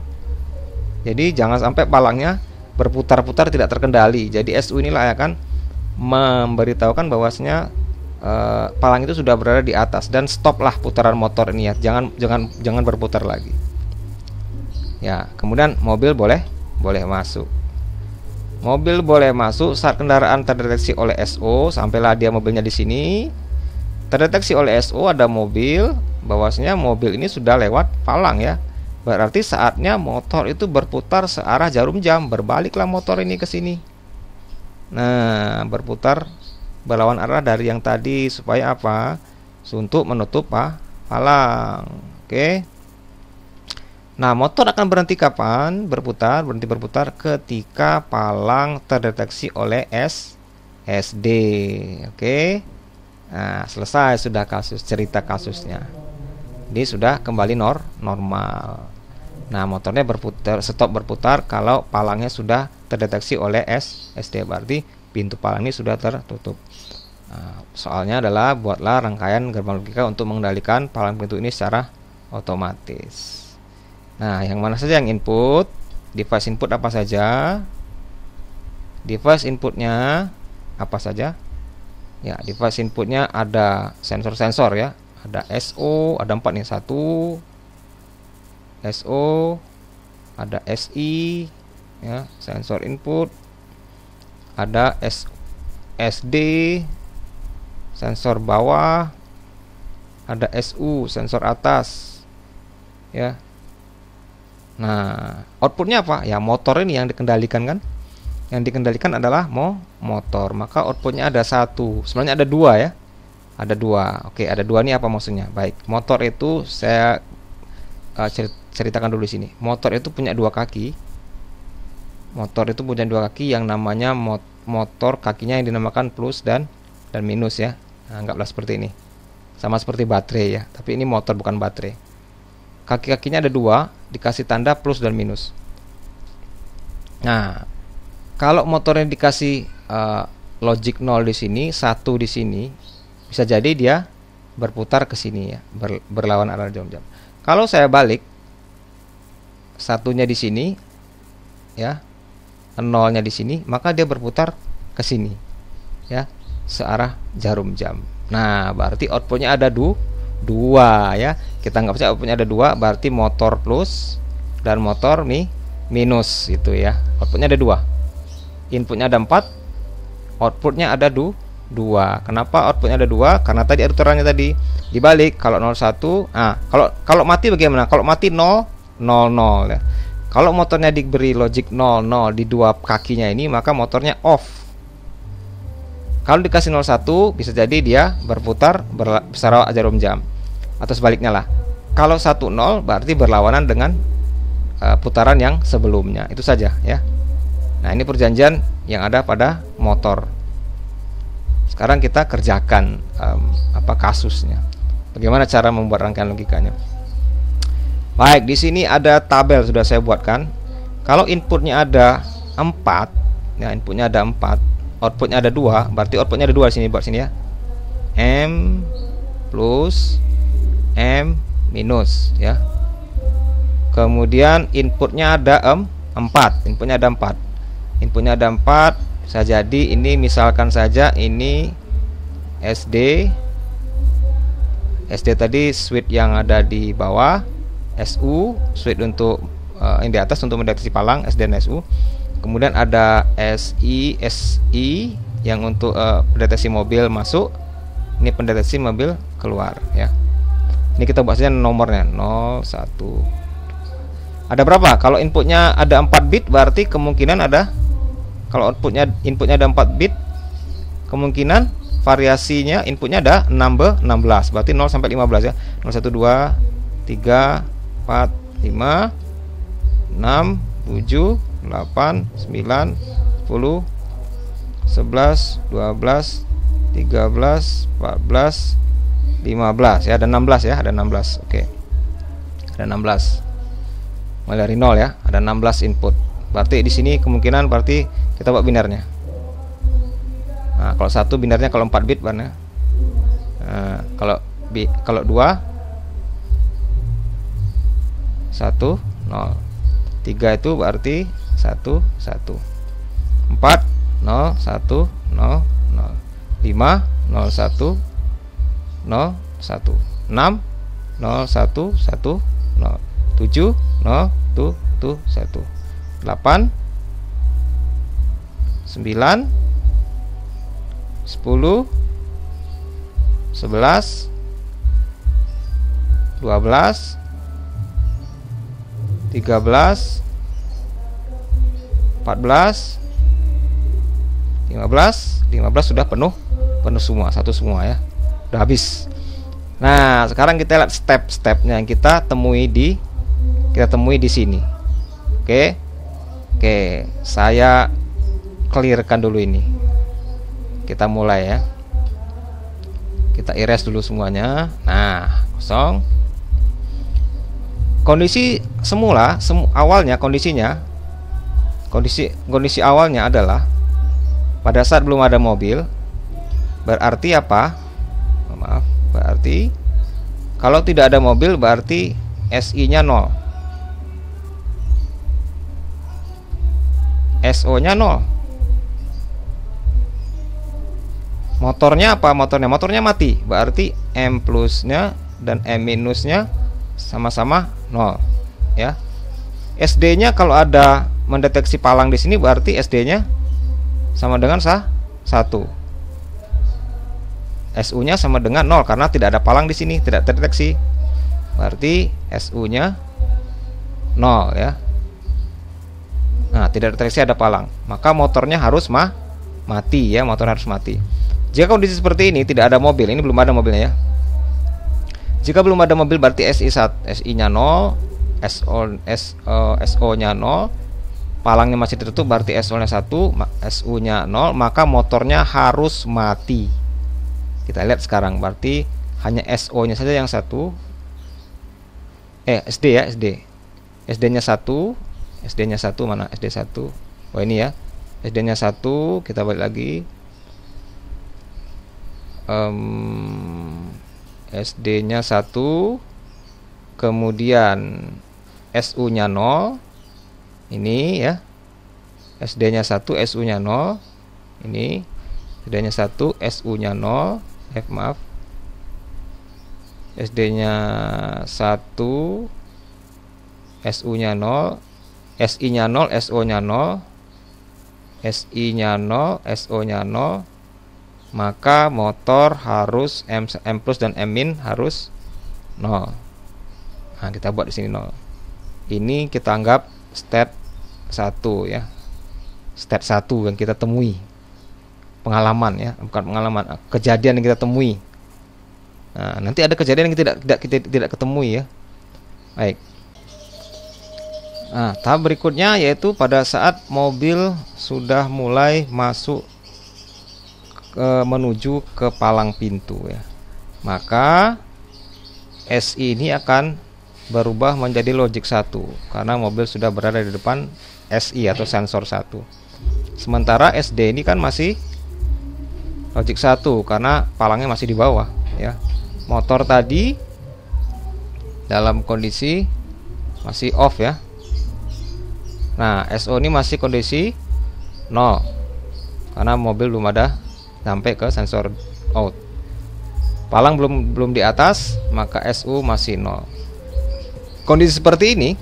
Jadi jangan sampai palangnya berputar-putar tidak terkendali. Jadi SU inilah yang akan memberitahukan bahwasanya palang itu sudah berada di atas dan stoplah putaran motor ini ya. Jangan berputar lagi. Ya, kemudian mobil boleh masuk. Mobil boleh masuk saat kendaraan terdeteksi oleh SO, sampailah dia mobilnya di sini. Terdeteksi oleh SO ada mobil, bahwasanya mobil ini sudah lewat palang ya. Berarti saatnya motor itu berputar searah jarum jam, berbaliklah motor ini ke sini. Nah, berputar berlawan arah dari yang tadi supaya apa? Untuk menutup palang. Oke. Nah, motor akan berhenti kapan? Berhenti berputar ketika palang terdeteksi oleh SD. Oke. Nah, selesai sudah cerita kasusnya. Ini sudah kembali normal. Nah, motornya stop berputar kalau palangnya sudah terdeteksi oleh SD, berarti pintu palang ini sudah tertutup. Nah, soalnya adalah buatlah rangkaian gerbang logika untuk mengendalikan palang pintu ini secara otomatis. Nah, yang mana saja yang input? Device input apa saja? Device inputnya apa saja? Ya, device inputnya ada sensor-sensor ya. Ada SO, ada 4 nih. 1 SO, ada SI ya, sensor input. Ada SD, sensor bawah. Ada SU, sensor atas. Ya. Nah, outputnya apa? Ya, motor ini yang dikendalikan kan? Yang dikendalikan adalah motor. Maka outputnya ada 1. Sebenarnya ada 2 ya. Ada 2. Oke, ada 2 ini apa maksudnya? Baik, motor itu saya ceritakan dulu di sini. Motor itu punya 2 kaki. Motor itu punya 2 kaki yang namanya motor, kakinya yang dinamakan plus dan minus ya. Nah, anggaplah seperti ini. Sama seperti baterai ya, tapi ini motor bukan baterai. Kaki-kakinya ada 2, dikasih tanda plus dan minus. Nah, kalau motornya dikasih logic 0 di sini, 1 di sini, bisa jadi dia berputar ke sini ya, berlawan arah jarum jam. Kalau saya balik, 1-nya di sini ya, 0-nya di sini, maka dia berputar ke sini ya. searah jarum jam. Nah, berarti outputnya ada dua ya. Kita anggap saja outputnya ada dua, berarti motor plus dan motor minus itu ya. Outputnya ada dua. Inputnya ada 4, outputnya ada dua. Kenapa outputnya ada dua? Karena tadi aturannya tadi dibalik. Kalau 01, kalau mati bagaimana? Kalau mati 0 0 ya. Kalau motornya diberi logic 0 0 di dua kakinya ini, maka motornya off. Kalau dikasih 01, bisa jadi dia berputar searah jarum jam, atau sebaliknya lah. Kalau 10 berarti berlawanan dengan putaran yang sebelumnya. Itu saja ya. Nah, ini perjanjian yang ada pada motor. Sekarang kita kerjakan kasusnya. Bagaimana cara membuat rangkaian logikanya? Baik, di sini ada tabel sudah saya buatkan. Kalau inputnya ada 4, ya inputnya ada 4, outputnya ada 2, berarti outputnya ada 2 di sini, buat sini ya. M plus M minus ya. Kemudian inputnya ada 4, inputnya ada 4. Inputnya ada 4, bisa jadi ini misalkan saja ini SD tadi switch yang ada di bawah, SU switch untuk yang di atas untuk mendeteksi palang, SD dan SU. Kemudian ada SI yang untuk pendeteksi mobil masuk. Ini pendeteksi mobil keluar ya. Ini kita buat saja nomornya 01. Ada berapa? Kalau inputnya ada 4 bit, berarti kemungkinan ada, kalau inputnya ada 4 bit, kemungkinan variasinya inputnya ada 16, berarti 0 sampai 15 ya. 0 1 2 3 4 5 6 7 8 9 10 11 12 13 14 15 ya, ada 16 ya, ada 16. Oke. Ada 16. Mulai dari 0 ya, ada 16 input. Berarti di sini kemungkinan berarti kita buat binarnya. Nah, kalau 1 binarnya kalau 4 bit mana? Nah, kalau 2 1 0. 3 itu berarti 1 1. 4 0 1 0 0. 5 0 1 0 1. 6 0 1 1 0. 7 0 1 1. 8 9 10 11 12 13 14 15 sudah penuh semua, satu semua ya, udah habis. Nah, sekarang kita lihat step-stepnya yang kita temui di sini. Oke, saya clearkan dulu ini. Kita mulai ya. Kita erase dulu semuanya. Nah, kosong. Kondisi semula, awalnya kondisi awalnya adalah pada saat belum ada mobil. Berarti apa? Maaf, berarti kalau tidak ada mobil berarti SI-nya 0. SO-nya 0. Motornya apa? Motornya mati. Berarti M plusnya dan M minusnya sama-sama 0 ya. SD-nya kalau ada mendeteksi palang di sini berarti SD-nya sama dengan 1. SU-nya sama dengan 0 karena tidak ada palang di sini, tidak terdeteksi. Berarti SU-nya 0 ya. Nah, tidak terdeteksi ada palang, maka motornya harus mati ya, motor harus mati. Jika kondisi seperti ini tidak ada mobil, ini belum ada mobilnya ya. Jika belum ada mobil berarti SI-nya 0, SO-nya 0, palangnya masih tertutup berarti SO-nya 1, SU-nya 0, maka motornya harus mati. Kita lihat sekarang, berarti hanya SO-nya saja yang 1. SD ya, SD-nya 1, SD-nya 1 mana? SD 1. Oh, ini ya. SD-nya 1, kita balik lagi. SD-nya 1, kemudian SU-nya 0. Ini ya. SD-nya 1, SU-nya 0. Ini SD-nya 1, SU-nya 0. Maaf. SD-nya 1, SU-nya 0, SI-nya 0, SO-nya 0, SI-nya 0, SO-nya 0. Maka motor harus M plus dan M min harus 0. Nah, kita buat di sini 0. Ini kita anggap state 1 ya. State 1 yang kita temui. Pengalaman ya, bukan pengalaman, kejadian yang kita temui. Nah, nanti ada kejadian yang tidak ketemui ya. Baik. Nah, tahap berikutnya yaitu pada saat mobil sudah mulai masuk menuju ke palang pintu ya. Maka SI ini akan berubah menjadi logic 1 karena mobil sudah berada di depan SI atau sensor 1. Sementara SD ini kan masih logic 1 karena palangnya masih di bawah ya. Motor tadi dalam kondisi masih off ya. Nah, SO ini masih kondisi 0 karena mobil belum ada sampai ke sensor out. Palang belum di atas, maka SU masih 0. Kondisi seperti ini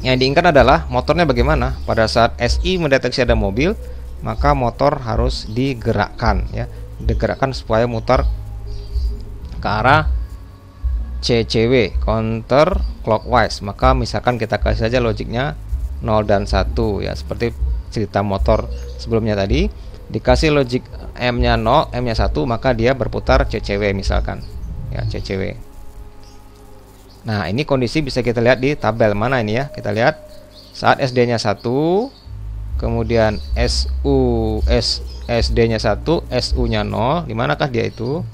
yang diinginkan adalah motornya bagaimana? Pada saat SI mendeteksi ada mobil, maka motor harus digerakkan ya. Digerakkan supaya mutar ke arah CCW, counter clockwise. Maka misalkan kita kasih saja logiknya 0 dan 1 ya, seperti cerita motor sebelumnya tadi. Dikasih logik M-nya 0, M-nya 1, maka dia berputar CCW misalkan ya, CCW. Nah, ini kondisi bisa kita lihat di tabel mana ini ya. Kita lihat saat SD-nya 1, kemudian SD-nya 1, SU-nya 0. Di manakah dia itu?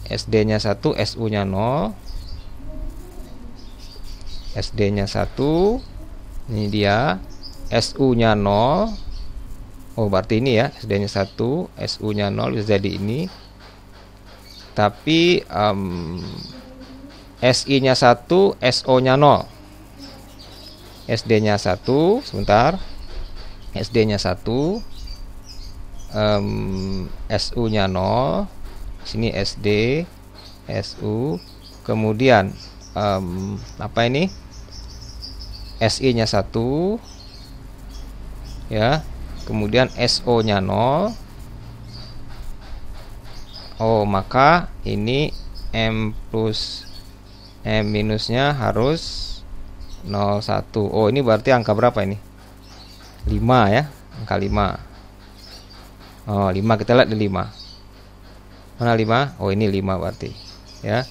SD-nya 1, SU-nya 0. SD-nya 1. Ini dia. SU-nya 0. Oh, berarti ini ya, SD-nya 1, SU-nya 0, bisa jadi ini. Tapi SI-nya 1, SO-nya 0. SD-nya 1, sebentar. SD-nya 1, SU-nya 0. Sini SD, SU. Kemudian apa ini? SI-nya 1 ya. Kemudian SO-nya 0. Oh, maka ini M plus M minusnya harus 01. Oh, ini berarti angka berapa ini? 5 ya, angka 5. Oh, 5, kita lihat di 5. Mana 5? Oh, ini 5 berarti ya.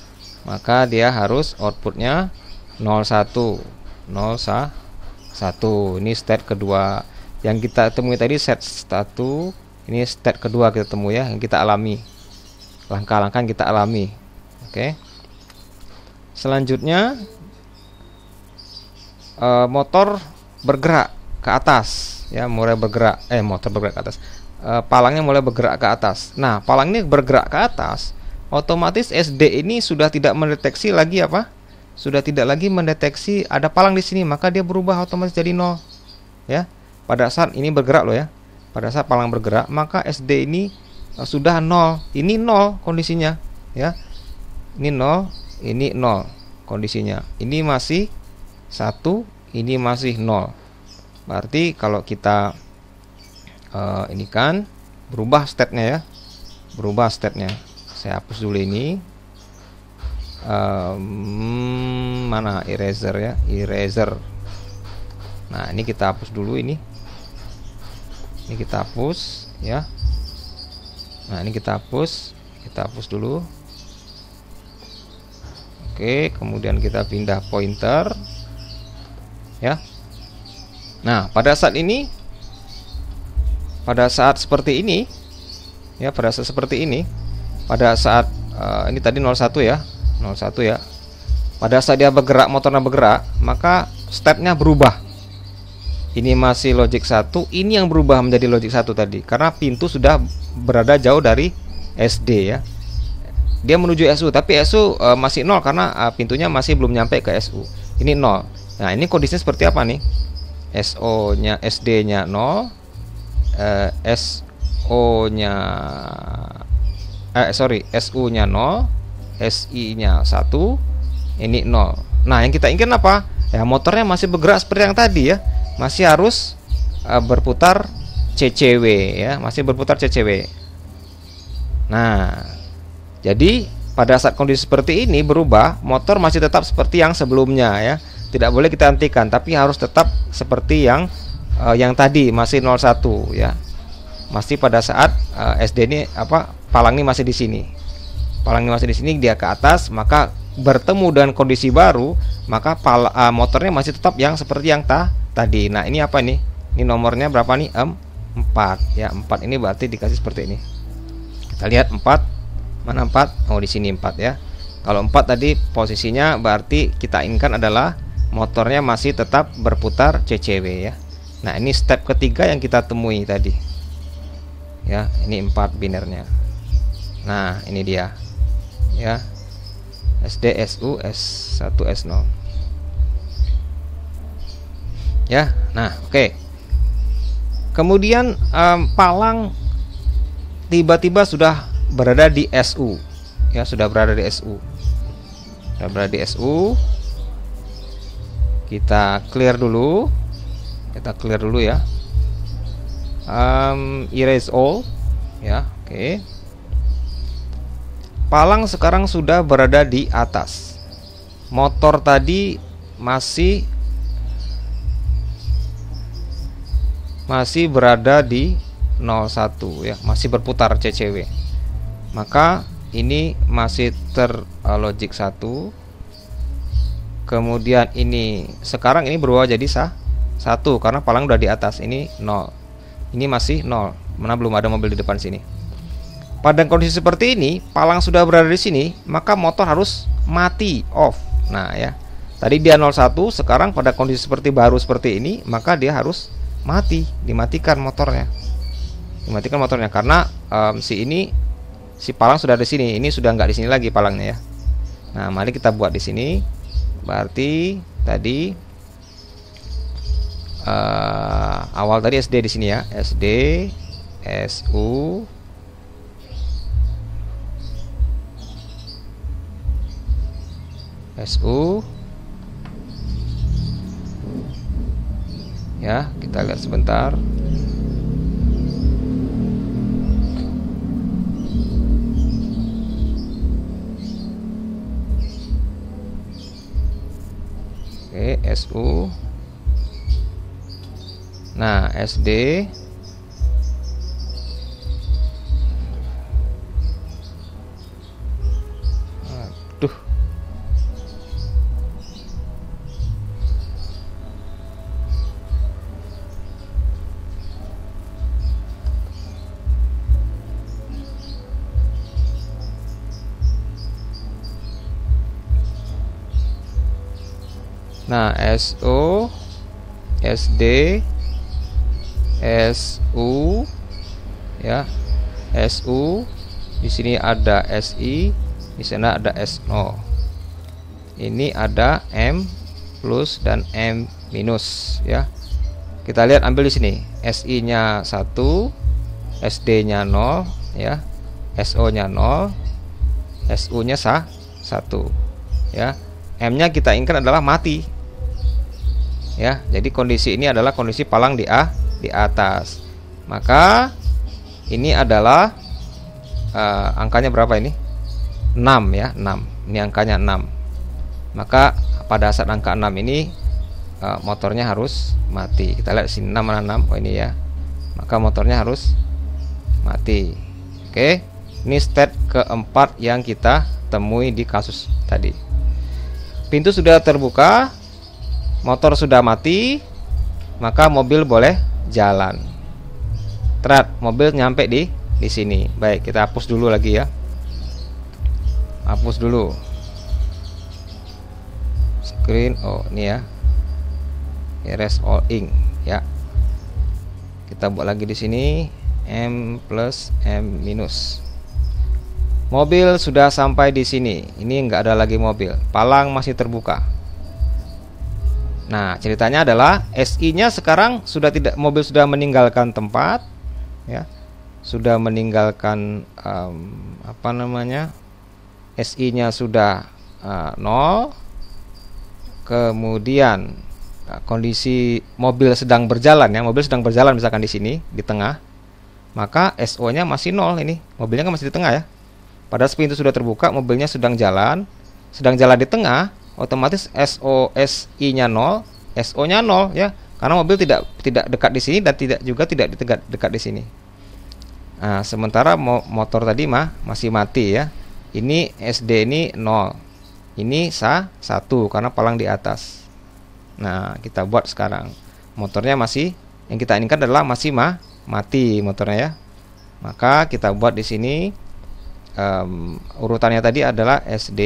Maka dia harus outputnya 01. 01. Ini state kedua. Yang kita temui tadi set 1, ini state kedua kita temui ya, yang kita alami. Langkah-langkah yang kita alami. Oke. Selanjutnya motor bergerak ke atas ya, mulai bergerak motor bergerak ke atas. Palangnya mulai bergerak ke atas. Nah, palang ini bergerak ke atas, otomatis SD ini sudah tidak mendeteksi lagi apa? Sudah tidak lagi mendeteksi ada palang di sini, maka dia berubah otomatis jadi 0 ya. Pada saat ini bergerak loh ya. Pada saat palang bergerak, maka SD ini sudah 0. Ini 0 kondisinya ya. Ini 0, ini 0 kondisinya. Ini masih 1, ini masih 0. Berarti kalau kita ini kan berubah state-nya ya. Berubah state-nya. Saya hapus dulu ini. Mana eraser ya? Eraser. Nah, ini kita hapus dulu ini. Ini kita hapus ya. Nah, ini kita hapus dulu. Oke, kemudian kita pindah pointer ya. Nah, pada saat ini, pada saat seperti ini ya, pada saat seperti ini, pada saat ini tadi 01 ya, 01 ya. Pada saat dia bergerak, motornya bergerak, maka state-nya berubah. Ini masih logic 1, ini yang berubah menjadi logic 1 tadi, karena pintu sudah berada jauh dari SD ya. Dia menuju SU, tapi SU masih 0 karena pintunya masih belum nyampe ke SU. Ini 0. Nah, ini kondisinya seperti apa nih? SO-nya, SD-nya 0, SO-nya SU-nya 0, SI-nya 1, ini 0. Nah, yang kita inginkan apa? Ya, motornya masih bergerak seperti yang tadi ya. Masih harus berputar CCW ya, masih berputar CCW. Nah, jadi pada saat kondisi seperti ini berubah, motor masih tetap seperti yang sebelumnya ya. Tidak boleh kita hentikan, tapi harus tetap seperti yang tadi, masih 01 ya. Masih pada saat SD ini palang ini masih di sini. Palang ini masih di sini, dia ke atas, maka bertemu dengan kondisi baru, maka motornya masih tetap yang seperti yang tadi. Nah, ini apa nih? Ini nomornya berapa nih? 4 ya. 4 ini berarti dikasih seperti ini. Kita lihat 4. Mana 4? Oh, di sini 4 ya. Kalau 4 tadi posisinya berarti kita inginkan adalah motornya masih tetap berputar CCW ya. Nah, ini step ketiga yang kita temui tadi. Ya, ini 4 binernya. Nah, ini dia. Ya. SD, SU, S1, S0. Ya. Nah, oke. Kemudian palang tiba-tiba sudah berada di SU. Ya, sudah berada di SU. Sudah berada di SU. Kita clear dulu. Kita clear dulu ya. Erase all ya. Oke. Palang sekarang sudah berada di atas. Motor tadi masih berada di 01 ya, masih berputar CCW. Maka ini masih terlogik 1. Kemudian ini sekarang ini berubah jadi 1 karena palang udah di atas. Ini 0. Ini masih 0. Mana belum ada mobil di depan sini. Pada kondisi seperti ini, palang sudah berada di sini, maka motor harus mati, off. Nah ya, tadi dia 01, sekarang pada kondisi seperti baru seperti ini, maka dia harus mati, dimatikan motornya. Dimatikan motornya karena si palang sudah di sini. Ini sudah nggak di sini lagi palangnya ya. Nah, mari kita buat di sini. Berarti tadi awal tadi SD di sini ya, SD, SU, SU. Ya, kita lihat sebentar. Oke, SU. Nah, SD. Aduh. Nah, SO, SD, SU ya. SU di sini ada SI, di sana ada SO. Ini ada M plus dan M minus ya. Kita lihat, ambil di sini. SI-nya 1, SD-nya 0 ya. SO-nya 0, SU-nya 1 ya. M-nya kita inginkan adalah mati. Ya, jadi kondisi ini adalah kondisi palang di atas. Maka ini adalah angkanya berapa ini? 6 ya, 6. Ini angkanya 6. Maka pada saat angka 6 ini motornya harus mati. Kita lihat sini 6 mana 6. Oh, ini ya. Maka motornya harus mati. Oke. Ini step keempat yang kita temui di kasus tadi. Pintu sudah terbuka, motor sudah mati, maka mobil boleh jalan. Mobil nyampe di sini. Baik, kita hapus dulu lagi ya. Hapus dulu. Screen, oh ini ya. Erase all ink ya. Kita buat lagi di sini M plus M minus. Mobil sudah sampai di sini. Ini enggak ada lagi mobil. Palang masih terbuka. Nah, ceritanya adalah SI-nya sekarang sudah tidak, mobil sudah meninggalkan tempat ya. sudah meninggalkan apa namanya, SI-nya sudah 0, kemudian kondisi mobil sedang berjalan ya, mobil sedang berjalan misalkan di sini di tengah, maka SO-nya masih 0. Ini mobilnya kan masih di tengah ya. Padahal pintu sudah terbuka, mobilnya sedang jalan di tengah, otomatis SI-nya 0, SO-nya 0 ya, karena mobil tidak dekat di sini dan tidak dekat di sini. Nah, sementara motor tadi masih mati ya. Ini SD ini 0. Ini 1 karena palang di atas. Nah, kita buat sekarang. Motornya masih, yang kita inginkan adalah masih mati motornya ya. Maka kita buat di sini urutannya tadi adalah SD,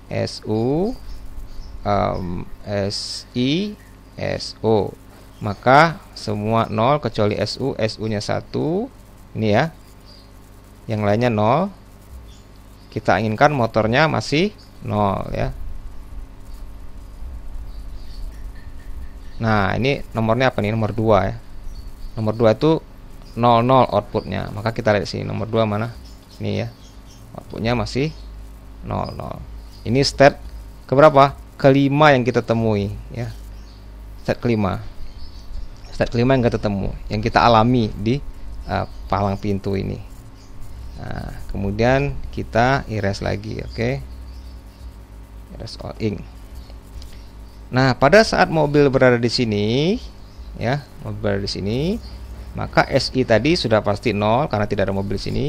SU, SI, SO. Maka semua 0 kecuali SU, SU-nya 1. Ini ya. Yang lainnya 0. Kita inginkan motornya masih 0 ya. Nah, ini nomornya apa nih? Nomor 2 ya. Nomor 2 itu 00 outputnya. Maka kita lihat sini nomor 2 mana? Ini ya. Outputnya masih 00. Ini state keberapa? Kelima yang kita temui ya. State kelima. State kelima yang kita temui, yang kita alami di palang pintu ini. Nah, kemudian kita erase lagi, oke? Erase all ink. Nah, pada saat mobil berada di sini, ya, mobil berada di sini, maka SI tadi sudah pasti 0 karena tidak ada mobil di sini.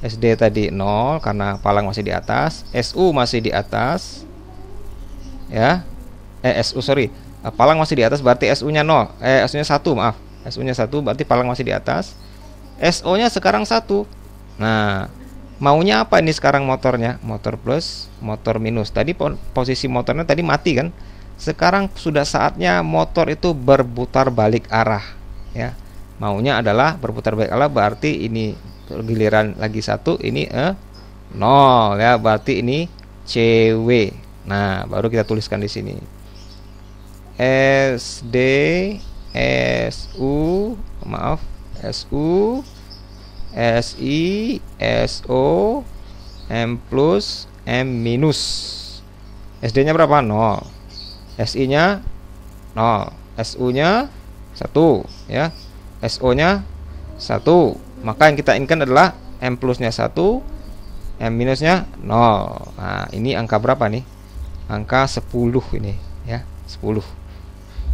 SD tadi 0 karena palang masih di atas. SU masih di atas, ya. Palang masih di atas berarti SU-nya 0. SU-nya 1, maaf. SU-nya 1 berarti palang masih di atas. SO-nya sekarang 1. Nah, maunya apa ini sekarang motornya? Motor plus, motor minus. Tadi posisi motornya tadi mati kan? Sekarang sudah saatnya motor itu berputar balik arah ya. Maunya adalah berputar balik arah, berarti ini giliran lagi 1, ini 0 ya, berarti ini CW. Nah, baru kita tuliskan di sini. SD, SU, SI, SO, M plus, M minus. SD-nya berapa? 0. SI-nya 0. SU-nya 1 ya. SO-nya 1. Maka yang kita inginkan adalah M plusnya 1, M minusnya 0. Nah, ini angka berapa nih? Angka 10 ini ya, 10.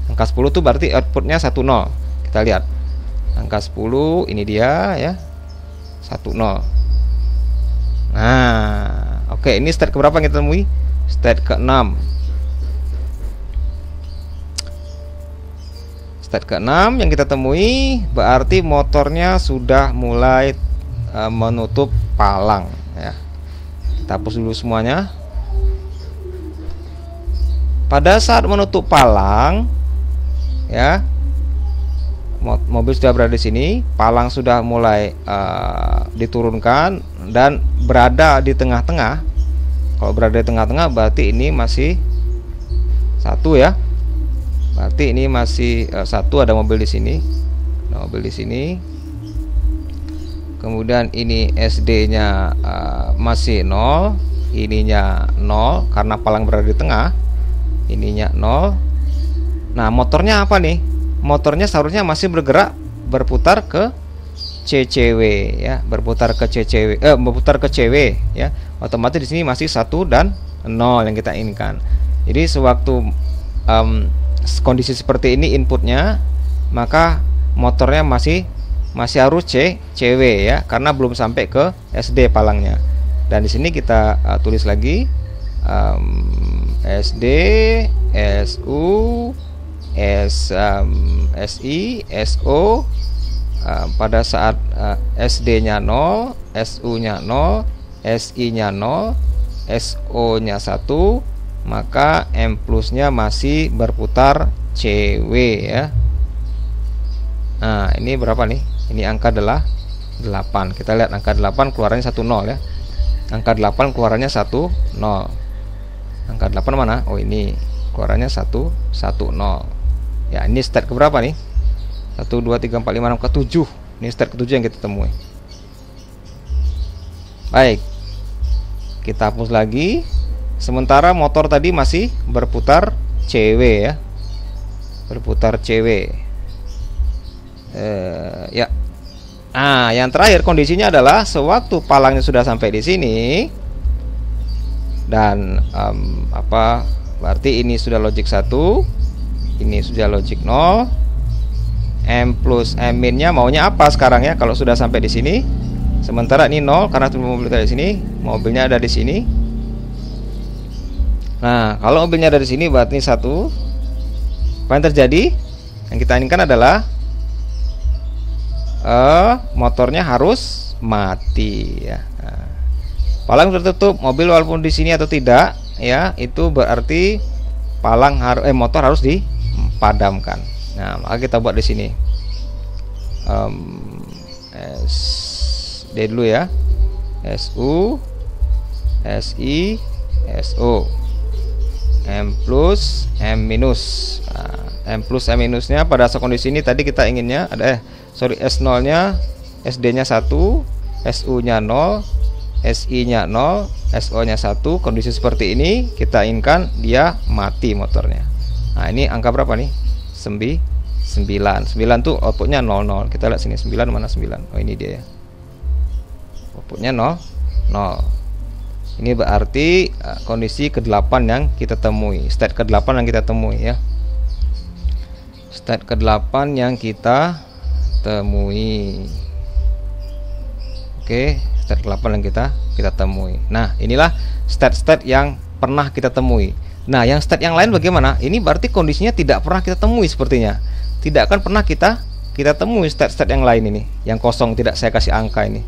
Angka 10 itu berarti outputnya 10. Kita lihat. Angka 10 ini dia ya. 10. Nah, oke, ini state keberapa yang kita temui? State ke-6. State ke-6 yang kita temui berarti motornya sudah mulai menutup palang ya. Kita hapus dulu semuanya. Pada saat menutup palang ya, mobil sudah berada di sini, palang sudah mulai diturunkan dan berada di tengah-tengah. Kalau berada di tengah-tengah berarti ini masih 1 ya. Berarti ini masih 1, ada mobil di sini. Ada mobil di sini. Kemudian ini SD-nya masih 0, ininya 0 karena palang berada di tengah. Ininya 0. Nah, motornya apa nih? Motornya seharusnya masih berputar ke CCW ya, berputar ke CW ya. Otomatis di sini masih 1 dan 0 yang kita inginkan. Jadi sewaktu kondisi seperti ini inputnya, maka motornya masih harus CW ya, karena belum sampai ke SD palangnya. Dan di sini kita tulis lagi SD, SU, SI, SO. Pada saat SD-nya 0, SU-nya 0, SI-nya 0, SO-nya 1, maka M plusnya masih berputar CW ya. Nah, ini berapa nih? Ini angka adalah 8. Kita lihat angka 8 keluarannya 10 ya. Angka 8 keluarannya 10. Angka 8 mana? Oh, ini keluarannya 110. Ya, ini state keberapa nih? 1 2 3 4 5 6 ke 7 Ini state ketujuh yang kita temui. Baik, kita hapus lagi. Sementara motor tadi masih berputar CW ya, berputar CW. Ya. Nah, yang terakhir kondisinya adalah sewaktu palangnya sudah sampai di sini dan berarti ini sudah logic 1, ini sudah logic 0. M plus M minnya maunya apa sekarang ya kalau sudah sampai di sini? Sementara ini 0 karena mobil ada di sini, mobilnya ada di sini. Nah, kalau mobilnya ada di sini berarti 1. Apa yang terjadi? Yang kita inginkan adalah motornya harus mati ya. Nah, palang tertutup, mobil walaupun di sini atau tidak ya, itu berarti motor harus dipadamkan. Nah, maka kita buat di sini SD dulu ya, SU SI SO, M plus M minus. M plus M minusnya pada kondisi ini tadi kita inginnya ada S0 nya, SD nya 1, SU nya 0, SI nya 0, SO nya 1. Kondisi seperti ini kita inginkan dia mati motornya. Nah, ini angka berapa nih? 9 tuh outputnya 00. Kita lihat sini 9 mana 9. Oh, ini dia ya, outputnya 0. Ini berarti kondisi ke-8 yang kita temui, state ke-8 yang kita temui ya, state ke-8 yang kita temui. Oke, state ke-8 yang kita temui. Nah, inilah state-state yang pernah kita temui. Nah, yang state yang lain bagaimana? Ini berarti kondisinya tidak pernah kita temui sepertinya. Tidak akan pernah kita temui state-state yang lain ini, yang kosong tidak saya kasih angka ini,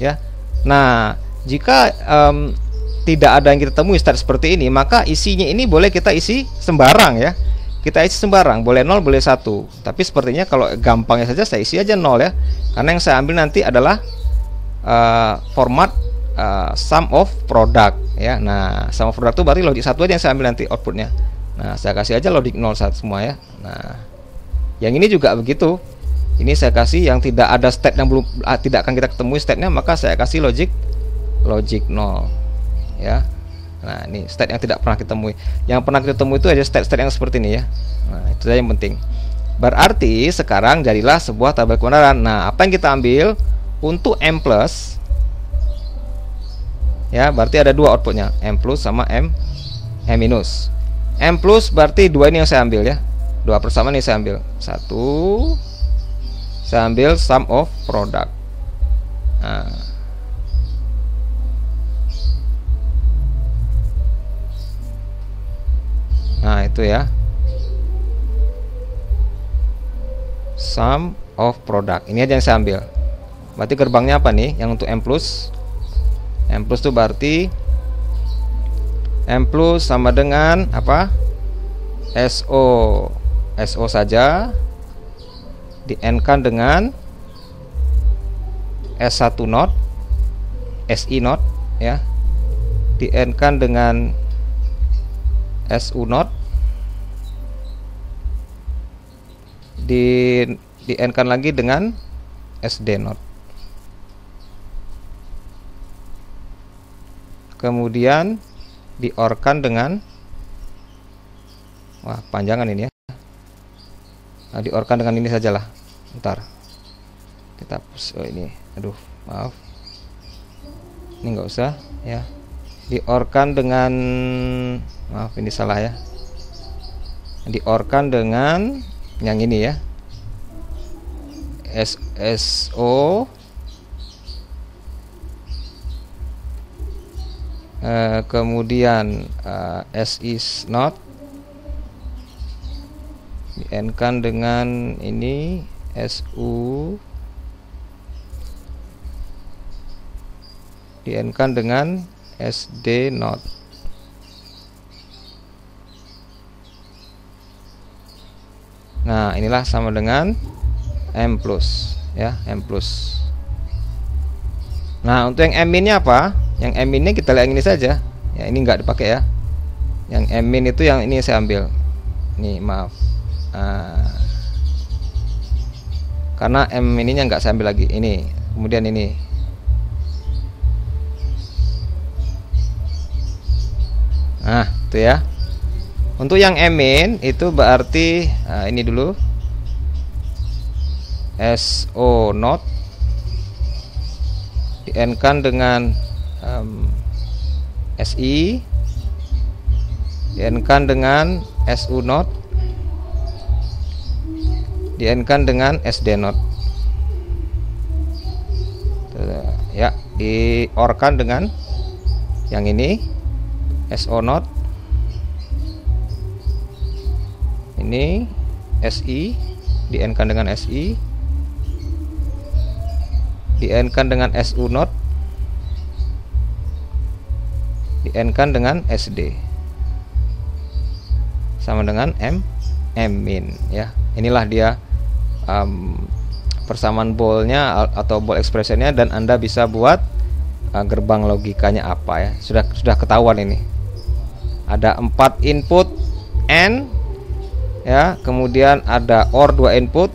ya. Nah, jika tidak ada yang kita temui state seperti ini, maka isinya ini boleh kita isi sembarang ya. Kita isi sembarang, boleh 0, boleh 1. Tapi sepertinya kalau gampangnya saja saya isi aja 0 ya. Karena yang saya ambil nanti adalah format sum of product ya. Nah, sum of product itu berarti logic 1 aja yang saya ambil nanti outputnya. Nah, saya kasih aja logic 0 1 semua ya. Nah, yang ini juga begitu. Ini saya kasih yang tidak ada state yang belum tidak akan kita ketemui state-nya, maka saya kasih logic 0 ya. Nah, ini state yang tidak pernah kita temui. Yang pernah kita temui itu aja state-state yang seperti ini ya. Nah, itu saja yang penting. Berarti sekarang jadilah sebuah tabel kebenaran. Nah, apa yang kita ambil untuk M plus ya, berarti ada dua outputnya, M plus sama M minus. M plus berarti dua ini yang saya ambil ya, dua persamaan ini saya ambil. Satu, saya ambil sum of product. Nah, itu ya, sum of product. Ini aja yang saya ambil. Berarti gerbangnya apa nih? Yang untuk M plus. M plus itu berarti M plus sama dengan apa? SO saja di N-kan dengan S1 not, SI not ya. Di N-kan dengan SU not, di N-kan lagi dengan SD not. Kemudian di OR-kan dengan, wah panjangan ini ya. Nah, di OR-kan dengan ini sajalah. Bentar, kita hapus. Oh ini, aduh maaf, ini nggak usah ya. Di OR-kan dengan, maaf ini salah ya, di OR-kan dengan yang ini ya, SO kemudian S is not di N-kan dengan ini SU, di N-kan dengan SD not. Nah, inilah sama dengan M plus ya, M plus. Nah, untuk yang M min nya apa? Yang M min nya kita lihat yang ini saja ya, ini nggak dipakai ya. Yang M min itu yang ini saya ambil nih, maaf. karena M ininya nggak saya ambil lagi. Ini, kemudian ini. Nah, itu ya. Untuk yang M in itu berarti ini dulu SO not di N kan dengan SI, di N kan dengan SU not, di N kan dengan SD not. Ya, di OR kan dengan yang ini SO not, ini SI, di N kan dengan SI, di N kan dengan SU not, di N kan dengan SD, sama dengan M min ya. Inilah dia persamaan bolnya atau bol expressionnya, dan Anda bisa buat gerbang logikanya apa ya. Sudah ketahuan ini. Ada 4 input N ya, kemudian ada OR 2 input.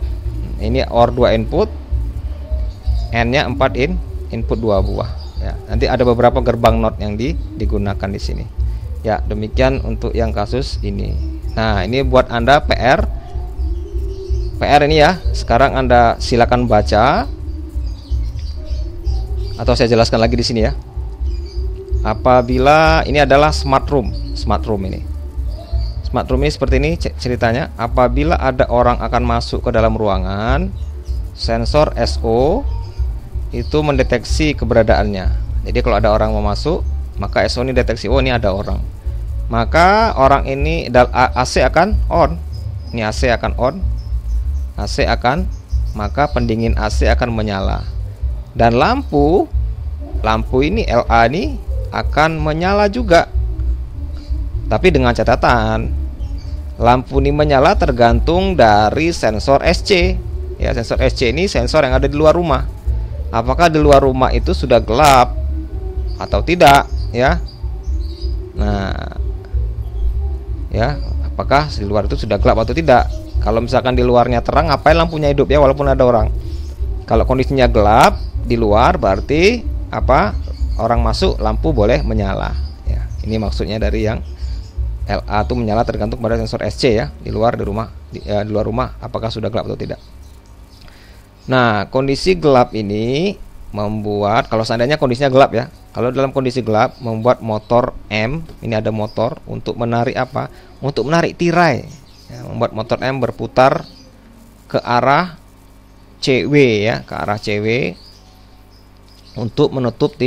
Ini OR 2 input, N-nya 4 input 2 buah ya. Nanti ada beberapa gerbang NOT yang digunakan di sini. Ya, demikian untuk yang kasus ini. Nah, ini buat Anda PR ini ya. Sekarang Anda silakan baca, atau saya jelaskan lagi di sini ya. Apabila ini adalah smart room ini. Smart room ini seperti ini ceritanya. Apabila ada orang akan masuk ke dalam ruangan, sensor SO itu mendeteksi keberadaannya. Jadi kalau ada orang mau masuk, maka SO ini deteksi, oh ini ada orang. Maka orang ini AC akan on. Ini AC akan on. AC akan, maka pendingin AC akan menyala. Dan lampu ini LA ini akan menyala juga. Tapi dengan catatan, lampu ini menyala tergantung dari sensor SC. Ya, sensor SC ini sensor yang ada di luar rumah. Apakah di luar rumah itu sudah gelap atau tidak ya? Nah, ya, apakah di luar itu sudah gelap atau tidak? Kalau misalkan di luarnya terang, ngapain lampunya hidup ya walaupun ada orang? Kalau kondisinya gelap di luar, berarti apa? Orang masuk, lampu boleh menyala ya. Ini maksudnya dari yang LA itu menyala tergantung pada sensor SC ya, di luar rumah apakah sudah gelap atau tidak. Nah, kondisi gelap ini membuat, kalau seandainya kondisinya gelap ya, kalau dalam kondisi gelap membuat motor M, ini ada motor untuk menarik apa? Untuk menarik tirai ya, membuat motor M berputar ke arah CW ya, ke arah CW untuk menutup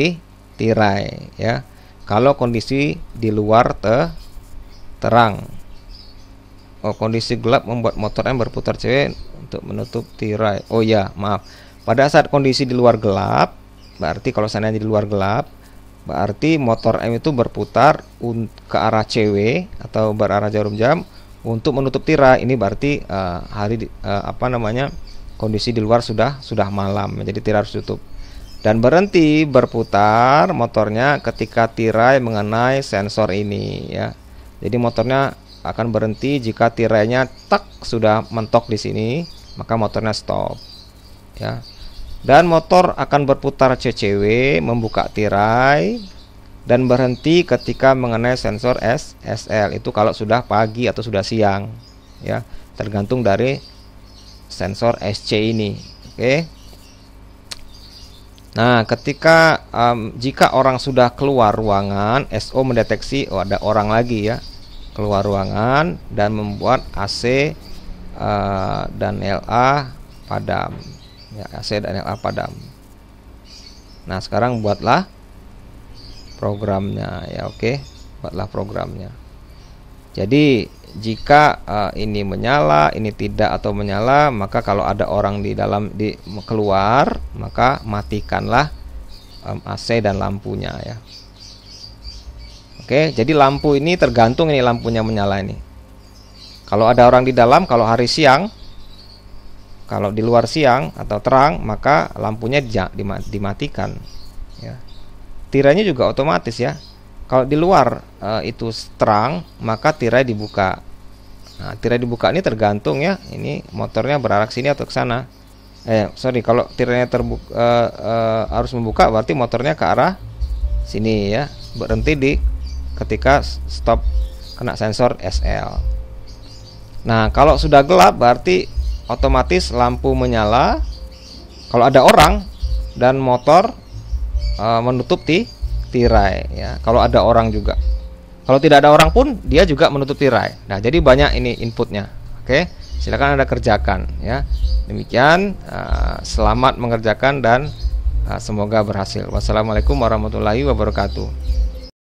tirai ya. Kalau kondisi di luar terang. Oh, kondisi gelap membuat motor M berputar CW untuk menutup tirai. Oh ya, maaf. Pada saat kondisi di luar gelap, berarti kalau seandainya di luar gelap, berarti motor M itu berputar ke arah CW atau berarah jarum jam untuk menutup tirai. Ini berarti kondisi di luar sudah malam, jadi tirai harus tutup. Dan berhenti berputar motornya ketika tirai mengenai sensor ini ya. Jadi motornya akan berhenti jika tirainya sudah mentok di sini, maka motornya stop ya. Dan motor akan berputar CCW membuka tirai dan berhenti ketika mengenai sensor SL. Itu kalau sudah pagi atau sudah siang ya, tergantung dari sensor SC ini. Oke. Nah, ketika jika orang sudah keluar ruangan, SO mendeteksi oh ada orang lagi ya, keluar ruangan dan membuat AC dan LA padam ya, AC dan LA padam. Nah, sekarang buatlah programnya ya. Oke, buatlah programnya. Jadi jika ini menyala, ini tidak atau menyala, maka kalau ada orang di dalam keluar, maka matikanlah AC dan lampunya ya. Oke, jadi lampu ini tergantung ini lampunya menyala ini. Kalau ada orang di dalam, kalau hari siang, kalau di luar siang atau terang, maka lampunya dimatikan ya. Tirainya juga otomatis ya. Kalau di luar itu terang, maka tirai dibuka. Nah, tirai dibuka ini tergantung ya, ini motornya berarah sini atau ke sana. Sorry, kalau tirainya harus membuka, berarti motornya ke arah sini ya, berhenti di ketika stop kena sensor SL. Nah, kalau sudah gelap berarti otomatis lampu menyala kalau ada orang dan motor menutup tirai ya. Kalau ada orang juga. Kalau tidak ada orang pun dia juga menutup tirai. Nah, jadi banyak ini inputnya. Oke, silakan Anda kerjakan ya. Demikian, selamat mengerjakan dan semoga berhasil. Wassalamualaikum warahmatullahi wabarakatuh.